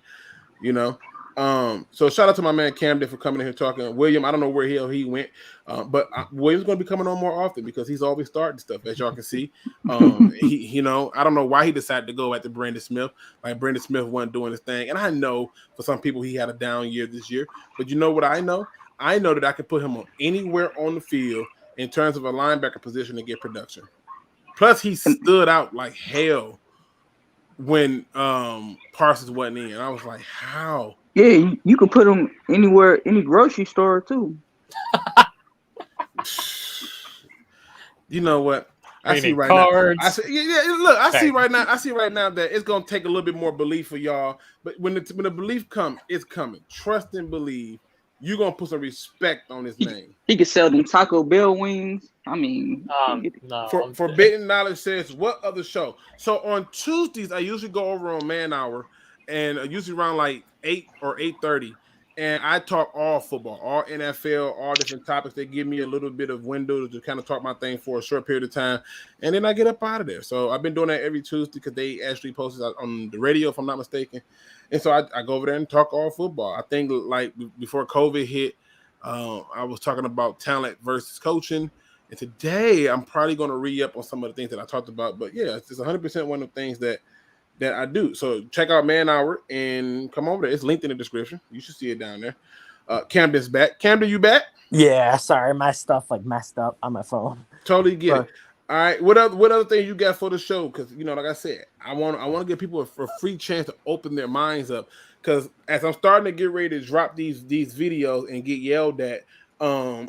So shout out to my man Camden for coming in here talking. William, I don't know where he went, but William's going to be coming on more often because he's always starting stuff, as y'all can see. I don't know why he decided to go after Brandon Smith. Like Brandon Smith wasn't doing his thing, and I know for some people he had a down year this year. But you know what I know? I know that I can put him on anywhere on the field in terms of a linebacker position to get production. Plus, he stood out like hell when Parsons wasn't in. I was like, how? Yeah, you could put him anywhere, any grocery store too. You know what? I see right now. Look, I see right now that it's gonna take a little bit more belief for y'all. But when the belief comes, it's coming. Trust and believe. You're gonna put some respect on his name. He could sell them Taco Bell wings. I mean, no. Forbidden Knowledge says, what other show? So on Tuesdays, I usually go over on Man Hour. and usually around like 8 or 8:30. And I talk all football, all NFL, all different topics. They give me a little bit of window to kind of talk my thing for a short period of time, and then I get up out of there. So I've been doing that every Tuesday because they actually post it on the radio, if I'm not mistaken. And so I go over there and talk all football. I think like before COVID hit, I was talking about talent versus coaching. And today I'm probably going to re-up on some of the things that I talked about. But yeah, it's 100% one of the things that I do. So check out Man Hour and come over there. It's linked in the description. You should see it down there. Camden's back. Camden, you back? Yeah, sorry, my stuff like messed up on my phone. Totally get it. All right. What other thing you got for the show? Because like I said, I want to give people a free chance to open their minds up. Because as I'm starting to get ready to drop these videos and get yelled at, I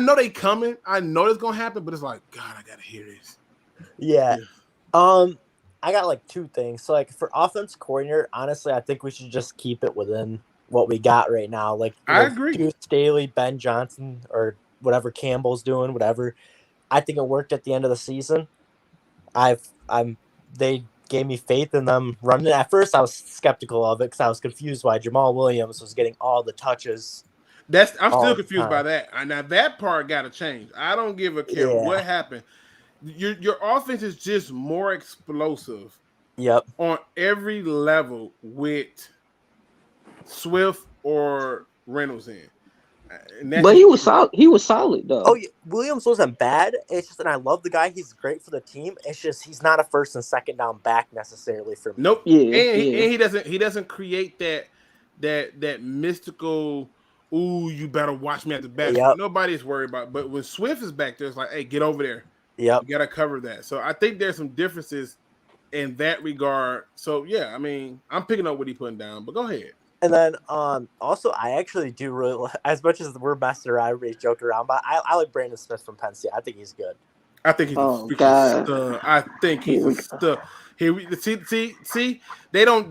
know they coming. I know it's gonna happen, but it's like, God, I gotta hear this. Yeah. I got like two things. So like for offense coordinator, honestly, I think we should just keep it within what we got right now. Like I agree. Deuce Staley, Ben Johnson, or whatever Campbell's doing, whatever. I think it worked at the end of the season. They gave me faith in them running. At first, I was skeptical of it because I was confused why Jamal Williams was getting all the touches. I'm still confused by that. Now that part got to change. I don't give a care what happened. Your offense is just more explosive. Yep. On every level with Swift or Reynolds in. But he was solid. He was solid though. Oh, yeah. Williams wasn't bad. It's just, and I love the guy. He's great for the team. It's just he's not a first and second down back necessarily for me. Nope. Yeah. And he doesn't create that mystical. Ooh, you better watch me at the back. Yep. Nobody's worried about it. But when Swift is back there, it's like, hey, get over there. Yep. You got to cover that. So I think there's some differences in that regard. So, yeah, I mean, I'm picking up what he's putting down. But go ahead. And then also, I actually do really, as much as we're messing around, everybody's joking around, but I like Brandon Smith from Penn State. I think he's good. I think he's a stud. I think he's a stud. Here we see they don't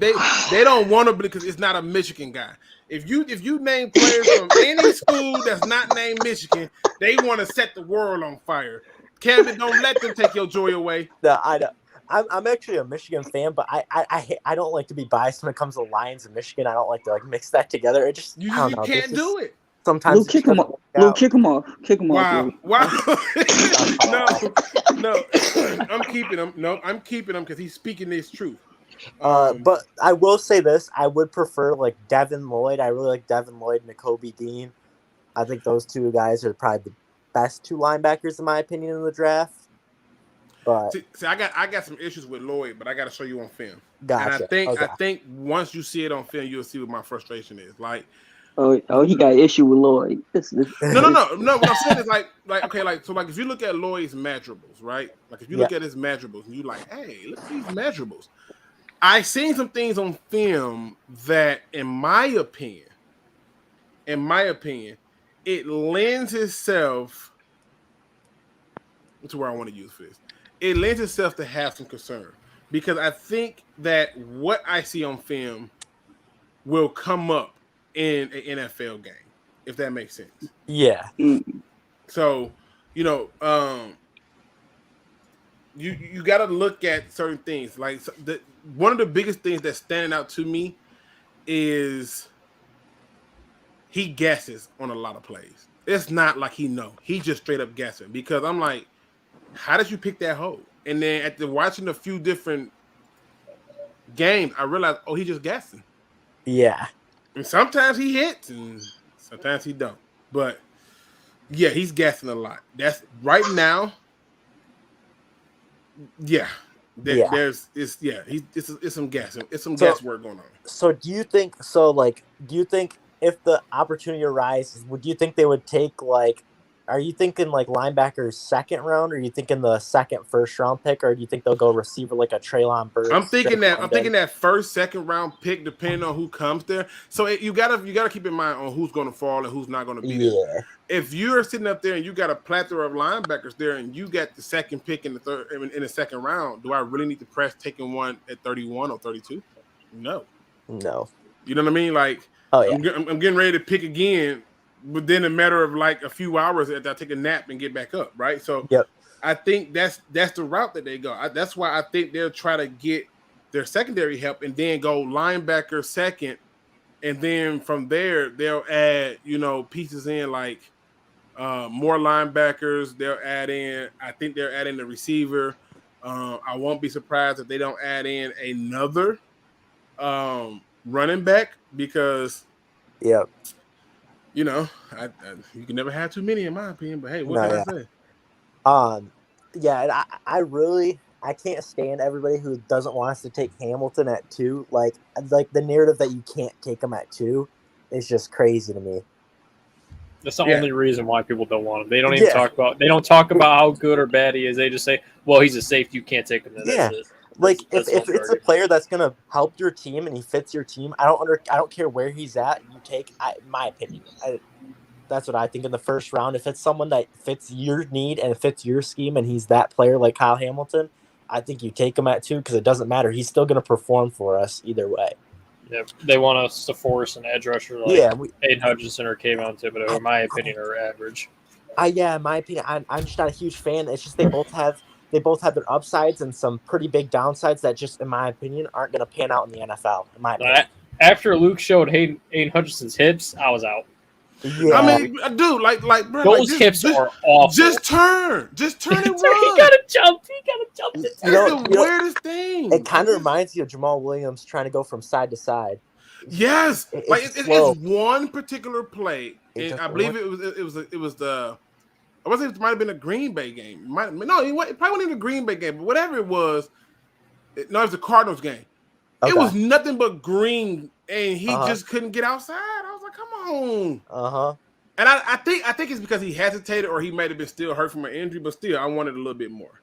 want him because it's not a Michigan guy. If you name players from any school that's not named Michigan, they want to set the world on fire. Kevin, don't let them take your joy away. No, I know. I'm actually a Michigan fan, but I don't like to be biased when it comes to Lions and Michigan. I don't like to mix that together. It just you can't do it. Sometimes Luke, kick him off. Luke, kick him off. Kick him off. Wow. No. I'm keeping him. No, I'm keeping him because he's speaking his truth. But I will say this: I would prefer Devin Lloyd. I really like Devin Lloyd and Nakobe Dean. I think those two guys are probably the best two linebackers in my opinion in the draft. But see, I got some issues with Lloyd, but I got to show you on film. Gotcha. And I think once you see it on film, you'll see what my frustration is. Like, oh, he got an issue with Lloyd. No. What I'm saying is if you look at Lloyd's measurables, right? Like if you look at his measurables and you like, hey, look at these measurables. I seen some things on film that, in my opinion, it lends itself to where I want to use this. It lends itself to have some concern because I think that what I see on film will come up in an NFL game, if that makes sense. Yeah. So, you got to look at certain things. Like one of the biggest things that's standing out to me is he guesses on a lot of plays. It's not like he just straight up guessing because I'm like, how did you pick that hole? And then after watching a few different games, I realized, he just guessing. Yeah. And sometimes he hits and sometimes he don't. But yeah, he's guessing a lot. That's right now. Yeah. It's some guessing. It's some guesswork going on. So do you think if the opportunity arises, would you think they would take are you thinking linebacker second round, or are you thinking the first round pick, or do you think they'll go receiver like a Treylon Burks? I'm thinking that first, second round pick, depending on who comes there. So you gotta keep in mind on who's going to fall and who's not going to be there. If you're sitting up there and you got a plethora of linebackers there, and you got the second pick in the second round, do I really need to press taking one at 31 or 32? No. You know what I mean? I'm getting ready to pick again. Within a matter of a few hours after I take a nap and get back up, right? So I think that's the route that they go. That's why I think they'll try to get their secondary help, and then go linebacker second, and then from there they'll add pieces in like more linebackers. They'll add in. I think they're adding the receiver. I won't be surprised if they don't add in another running back because yeah, you can never have too many in my opinion. But hey, what can I say? Yeah, and I can't stand everybody who doesn't want us to take Hamilton at 2. Like the narrative that you can't take him at 2 is just crazy to me. That's the only reason why people don't want him. They don't even talk about. They don't talk about how good or bad he is. They just say, "Well, he's a safety. You can't take him." That's it. Like if it's a player that's gonna help your team and he fits your team, I don't care where he's at. You take, my opinion. That's what I think in the first round. If it's someone that fits your need and fits your scheme, and he's that player like Kyle Hamilton, I think you take him at 2 because it doesn't matter. He's still going to perform for us either way. Yeah, they want us to force an edge rusher like Aiden Hutchinson or Kayvon Thibodeau, in my opinion, are average. In my opinion, I'm just not a huge fan. It's just they both have their upsides and some pretty big downsides that just, in my opinion, aren't going to pan out in the NFL. In my opinion. After Luke showed Aiden Hutchinson's hips, I was out. Yeah. I mean, dude, bro, those hips are awful. Just turn and run. He gotta jump. That's the weirdest thing. It kind of reminds you of Jamal Williams trying to go from side to side. Yes, it's one particular play, and I believe it was the. I wasn't. It might have been a Green Bay game. It probably wasn't even a Green Bay game, but whatever it was. It was the Cardinals game. Okay. It was nothing but green, and he just couldn't get outside. I was like, "Come on!" And I think it's because he hesitated, or he might have been still hurt from an injury. But still, I wanted a little bit more.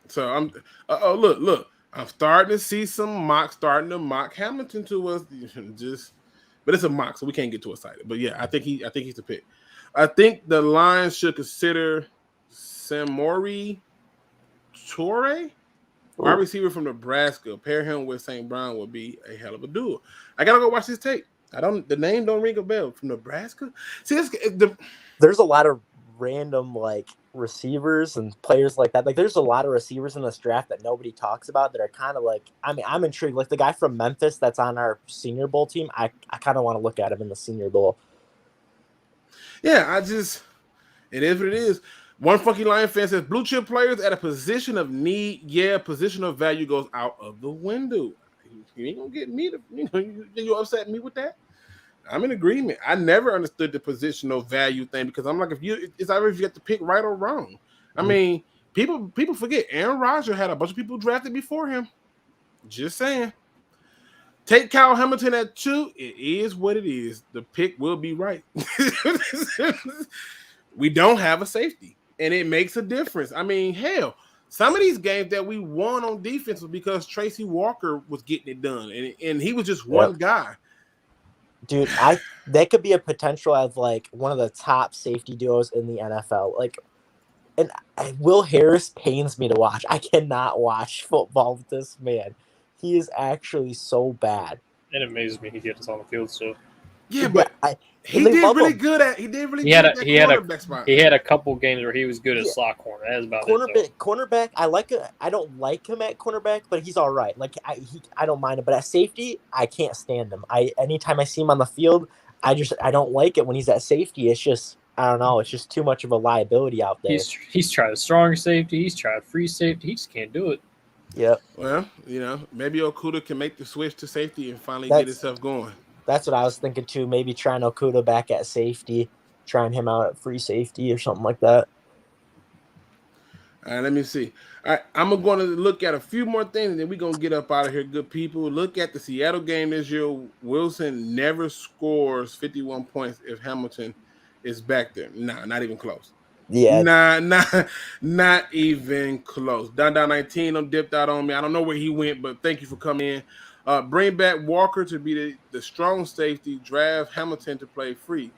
So I'm. Look! I'm starting to see some mocks starting to mock Hamilton to us. But it's a mock, so we can't get too excited. But yeah, I think he's the pick. I think the Lions should consider Samori Toure. Wide receiver from Nebraska. Pair him with St. Brown would be a hell of a duo. I gotta go watch this tape. The name don't ring a bell. From Nebraska. See, there's a lot of random receivers and players like that. Like there's a lot of receivers in this draft that nobody talks about that are kind of I'm intrigued. Like the guy from Memphis that's on our Senior Bowl team. I kind of want to look at him in the Senior Bowl. Yeah, it is what it is. One funky Lion fan says, blue chip players at a position of need, position of value goes out of the window. You ain't gonna get me you upset me with that? I'm in agreement. I never understood the positional value thing because I'm like, it's either if you have to pick right or wrong. I mean, people forget Aaron Rodgers had a bunch of people drafted before him. Just saying. Take Kyle Hamilton at 2. It is what it is. The pick will be right. We don't have a safety. And it makes a difference. I mean, hell, some of these games that we won on defense was because Tracy Walker was getting it done, and he was just one guy. Dude, that could be a potential of one of the top safety duos in the NFL. And Will Harris pains me to watch. I cannot watch football with this man. He is actually so bad. It amazes me he gets on the field so. Yeah, but he did really good at quarterback spot. He had a couple games where he was good at slot corner. That's about it. Cornerback, I don't like him at cornerback, but he's all right. I don't mind him, but at safety, I can't stand him. Anytime I see him on the field, I don't like it when he's at safety. It's just I don't know. It's just too much of a liability out there. He's tried a strong safety. He's tried free safety. He just can't do it. Yep. Well, maybe Okudah can make the switch to safety and finally get himself going. That's what I was thinking too. Maybe trying Okudah back at safety, trying him out at free safety or something like that. All right, let me see. All right, I'm going to look at a few more things, and then we're going to get up out of here, good people. Look at the Seattle game this year. Wilson never scores 51 points if Hamilton is back there. Nah, not even close. Yeah. Not even close. Down 19, dipped out on me. I don't know where he went, but thank you for coming in. Bring back Walker to be the strong safety. Draft Hamilton to play free.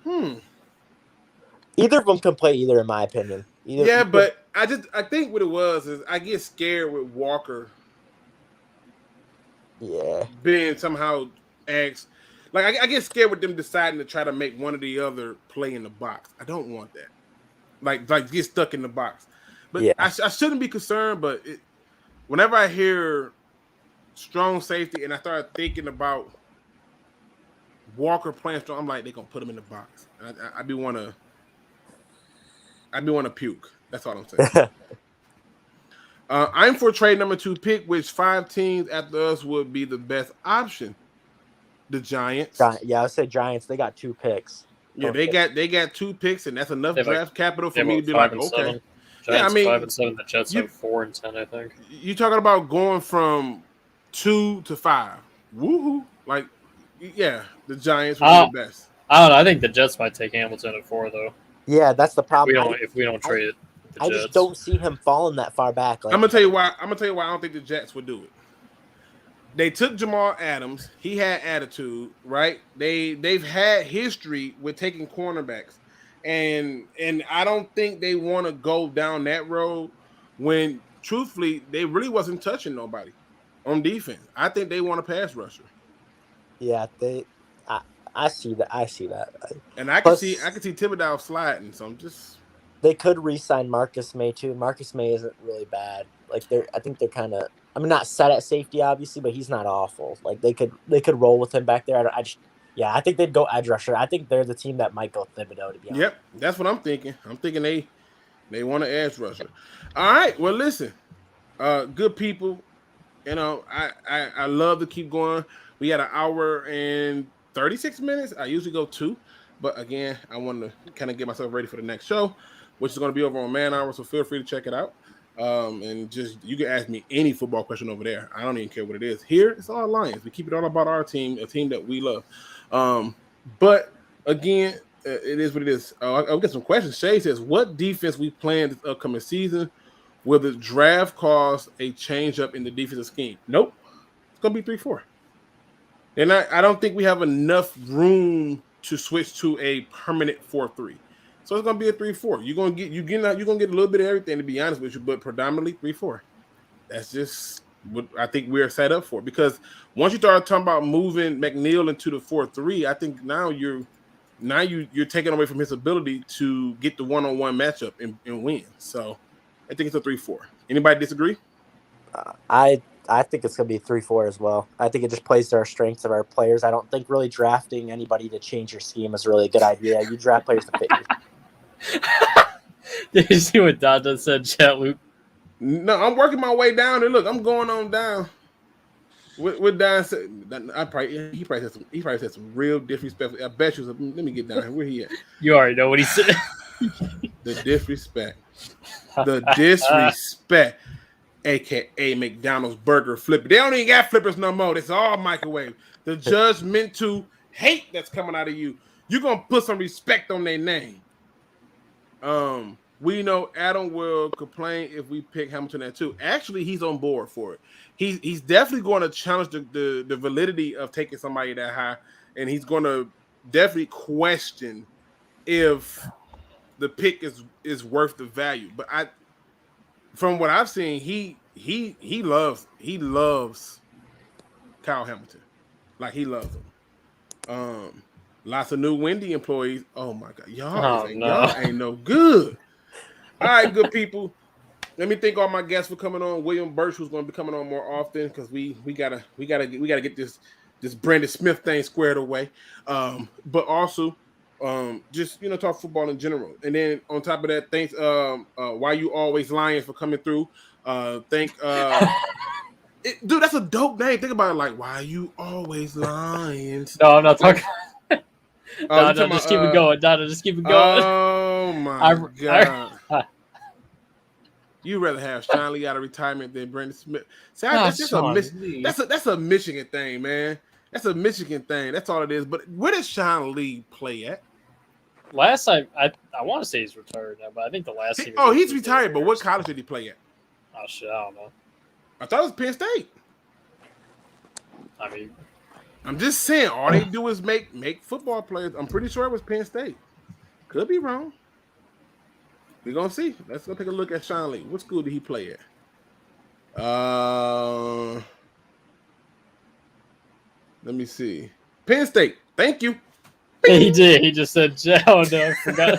Either of them can play either, in my opinion. But I think what it was is I get scared with Walker. Yeah. Being somehow asked. I get scared with them deciding to try to make one or the other play in the box. I don't want that. Like get stuck in the box. But yeah. I shouldn't be concerned, but whenever I hear strong safety and I start thinking about Walker playing strong, I'm like, they're gonna put him in the box. I be wanna puke. That's all I'm saying. I'm for trade number 2 pick, which 5 teams after us would be the best option. The Giants. Yeah, I would say Giants. They got 2 picks. Yeah, they got 2 picks, and that's enough draft capital for me to be 5 like, and okay. 7. Giants 5 and 7. The Jets have 4 and 10, I think. You talking about going from 2 to 5? Woohoo! Like, yeah, the Giants would be the best. I don't know. I think the Jets might take Hamilton at 4, though. Yeah, that's the problem. If we don't trade the I Jets. just don't see him falling that far back. Like, I'm gonna tell you why. I don't think the Jets would do it. They took Jamal Adams. He had attitude, right? They've had history with taking cornerbacks, and I don't think they want to go down that road when, truthfully, they really wasn't touching nobody on defense. I think they want a pass rusher. Yeah, I see that. And I can see Thibodeau sliding. So I'm just. They could re-sign Marcus May too. Marcus May isn't really bad. Like I think they're kind of. I mean, not set at safety, obviously, but he's not awful. Like they could roll with him back there. I think they'd go edge rusher. I think they're the team that might go Thibodeau, to be honest. Yep, that's what I'm thinking. I'm thinking they want an edge rusher. All right, well, listen, good people. You know, I love to keep going. We had 1 hour and 36 minutes. I usually go 2, but again, I want to kind of get myself ready for the next show, which is going to be over on Man Hour. So feel free to check it out. And just you can ask me any football question over there. I don't even care what it is. Here, it's all Lions. We keep it all about our team, a team that we love. But again, it is what it is. I'll get some questions. Shay says, "What defense we plan this upcoming season? Will the draft cause a change up in the defensive scheme?" Nope. It's gonna be 3-4. And I don't think we have enough room to switch to a permanent 4-3. So it's gonna be a 3-4. You're gonna get a little bit of everything, to be honest with you, but predominantly 3-4. That's just what I think we're set up for. Because once you start talking about moving McNeil into the 4-3, I think now you're taking away from his ability to get the one-on-one matchup and win. So I think it's a 3-4. Anybody disagree? I think it's going to be 3-4 as well. I think it just plays to our strengths of our players. I don't think really drafting anybody to change your scheme is really a good idea. You draft players to fit you. Did you see what Dada said, chat, Luke? No, I'm working my way down. And look, I'm going on down. What Don said, he probably said some real disrespectful. I bet you. Let me get down here. Where he at? You already know what he said. The disrespect. The disrespect. AKA McDonald's burger flipper. They don't even got flippers no more. It's all microwave. The judgmental hate that's coming out of you. You're gonna put some respect on their name. We know Adam will complain if we pick Hamilton at 2. Actually, he's on board for it. He's definitely going to challenge the validity of taking somebody that high, and he's going to definitely question if the pick is worth the value. But from what I've seen, he loves Kyle Hamilton, like he loves him. Lots of new Wendy employees. Oh my God, y'all ain't no good. All right, good people. Let me thank all my guests for coming on. William Birch, who's going to be coming on more often because we gotta get this Brandon Smith thing squared away. But also, just talk football in general. And then on top of that, thanks Why You Always Lions for coming through. Dude, that's a dope name. Think about it, like Why You Always Lions. No, I'm not talking. No, just keep it going. Just keep it going. Oh my God. You'd rather have Sean Lee out of retirement than Brandon Smith. See, that's a Michigan thing, man. That's a Michigan thing. That's all it is. But where does Sean Lee play at? Last time, I want to say he's retired now, but I think the last team. He's retired. But what college did he play at? Oh shit, I don't know. I thought it was Penn State. I mean, I'm just saying, all they do is make football players. I'm pretty sure it was Penn State. Could be wrong. We're gonna see. Let's go take a look at Sean Lee. What school did he play at? Let me see. Penn State. Thank you. He did. He just said, "Oh no, I forgot."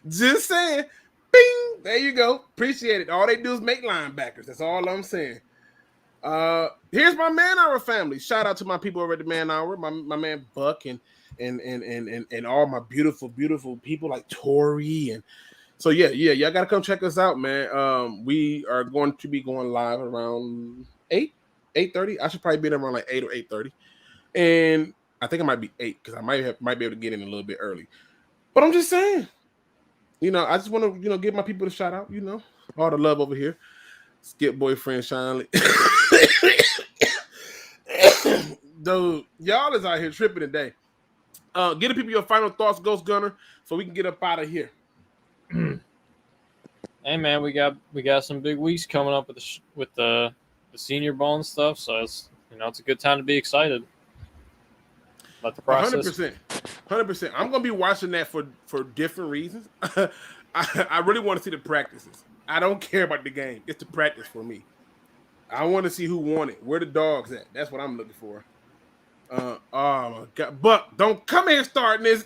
Just saying. Bing! There you go. Appreciate it. All they do is make linebackers. That's all I'm saying. Here's my Man Hour family. Shout out to my people over at the Man Hour, my man Buck and all my beautiful people like Tori. And so y'all gotta come check us out, man. We are going to be going live around 8:30. I should probably be there around like 8 or 8:30. And I think it might be 8 because I might be able to get in a little bit early. But I'm just saying, I just want to, give my people a shout out, all the love over here. Skip boyfriend Sean. Dude, y'all is out here tripping today. Get the people your final thoughts, Ghost Gunner, so we can get up out of here. Hey man, we got some big weeks coming up with the Senior Bowl and stuff, so it's a good time to be excited about the process. 100%. I'm gonna be watching that for different reasons. I really want to see the practices. I don't care about the game. It's the practice for me. I want to see who won it. Where the dogs at? That's what I'm looking for. Oh my God, Buck, don't come here starting this.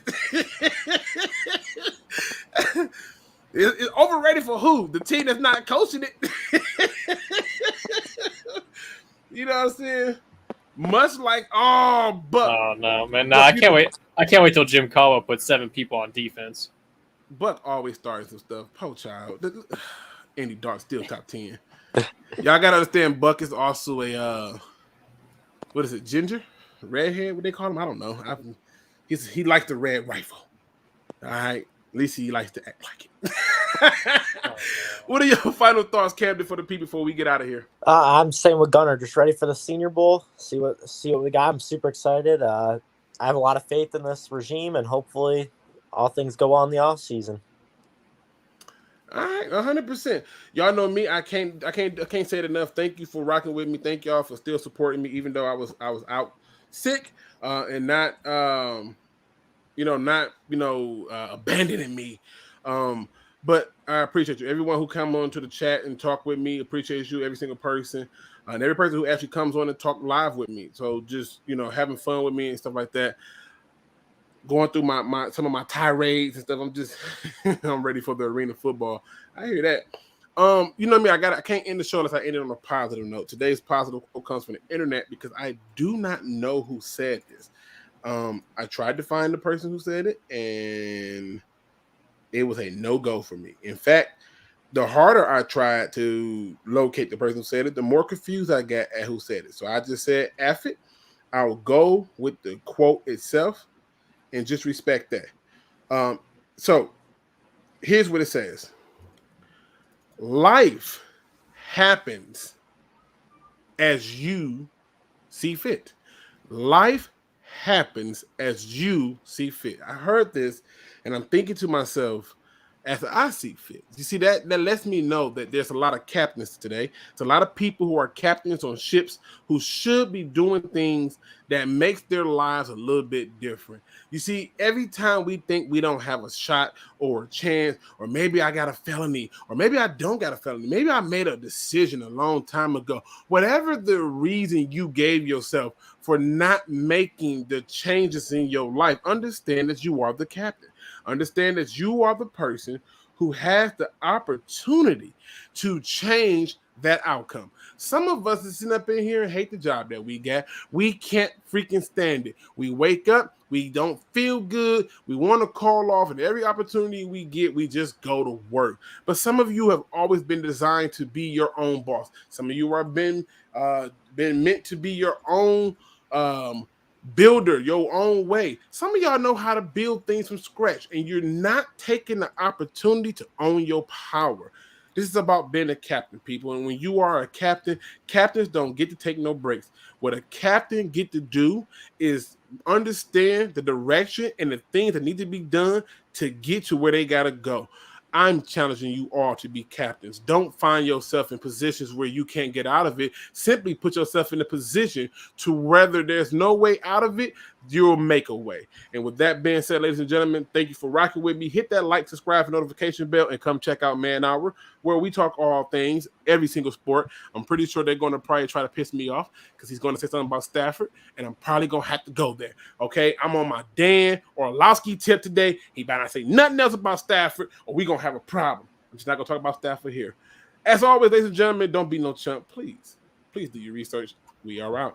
It's overrated for who? The team that's not coaching it. You know what I'm saying? Much like Buck. Oh no, man! No, I can't wait. I can't wait till Jim Caldwell puts 7 people on defense. Buck always starts some stuff. Poor child. Andy Dark still top 10. Y'all gotta understand, Buck is also a what is it? Ginger, redhead? What they call him? I don't know. He likes the red rifle. All right. At least he likes to act like it. What are your final thoughts, Camden, for the people before we get out of here? I'm same with Gunner. Just ready for the Senior Bowl. See what we got. I'm super excited. I have a lot of faith in this regime, and hopefully, all things go well in the off season. All right, 100%. Y'all know me. I can't say it enough. Thank you for rocking with me. Thank y'all for still supporting me, even though I was out sick and not abandoning me. But I appreciate you. Everyone who come on to the chat and talk with me, appreciate you, every single person. And every person who actually comes on and talk live with me. So just, having fun with me and stuff like that. Going through some of my tirades and stuff. I'm just I'm ready for the arena football. I hear that. You know me, I can't end the show unless I end it on a positive note. Today's positive quote comes from the internet because I do not know who said this. I tried to find the person who said it, and it was a no-go for me. In fact, the harder I tried to locate the person who said it, the more confused I got at who said it. So I just said, F it. I'll go with the quote itself and just respect that. So here's what it says. Life happens as you see fit. Life happens as you see fit. I heard this and I'm thinking to myself, as I see fit. You see, that lets me know that there's a lot of captains today. It's a lot of people who are captains on ships who should be doing things that makes their lives a little bit different. You see, every time we think we don't have a shot or a chance, or maybe I got a felony, or maybe I don't got a felony, maybe I made a decision a long time ago, whatever the reason you gave yourself for not making the changes in your life, understand that you are the captain. Understand that you are the person who has the opportunity to change that outcome. Some of us is sitting up in here and hate the job that we got. We can't freaking stand it. We wake up, we don't feel good, we want to call off, and every opportunity we get, we just go to work. But some of you have always been designed to be your own boss. Some of you are been meant to be your own builder, your own way. Some of y'all know how to build things from scratch, and you're not taking the opportunity to own your power. This is about being a captain, people. And when you are a captain, captains don't get to take no breaks. What a captain get to do is understand the direction and the things that need to be done to get to where they got to go. I'm challenging you all to be captains. Don't find yourself in positions where you can't get out of it. Simply put yourself in a position to whether there's no way out of it, you'll make a way. And with that being said, ladies and gentlemen, thank you for rocking with me. Hit that like, subscribe, and notification bell, and come check out Man Hour, where we talk all things, every single sport. I'm pretty sure they're going to probably try to piss me off because he's going to say something about Stafford, and I'm probably going to have to go there. Okay, I'm on my Dan Orlowski tip today. He better not say nothing else about Stafford, or we're going to have a problem. I'm just not gonna talk about Stafford here. As always, ladies and gentlemen, don't be no chump. Please do your research. We are out.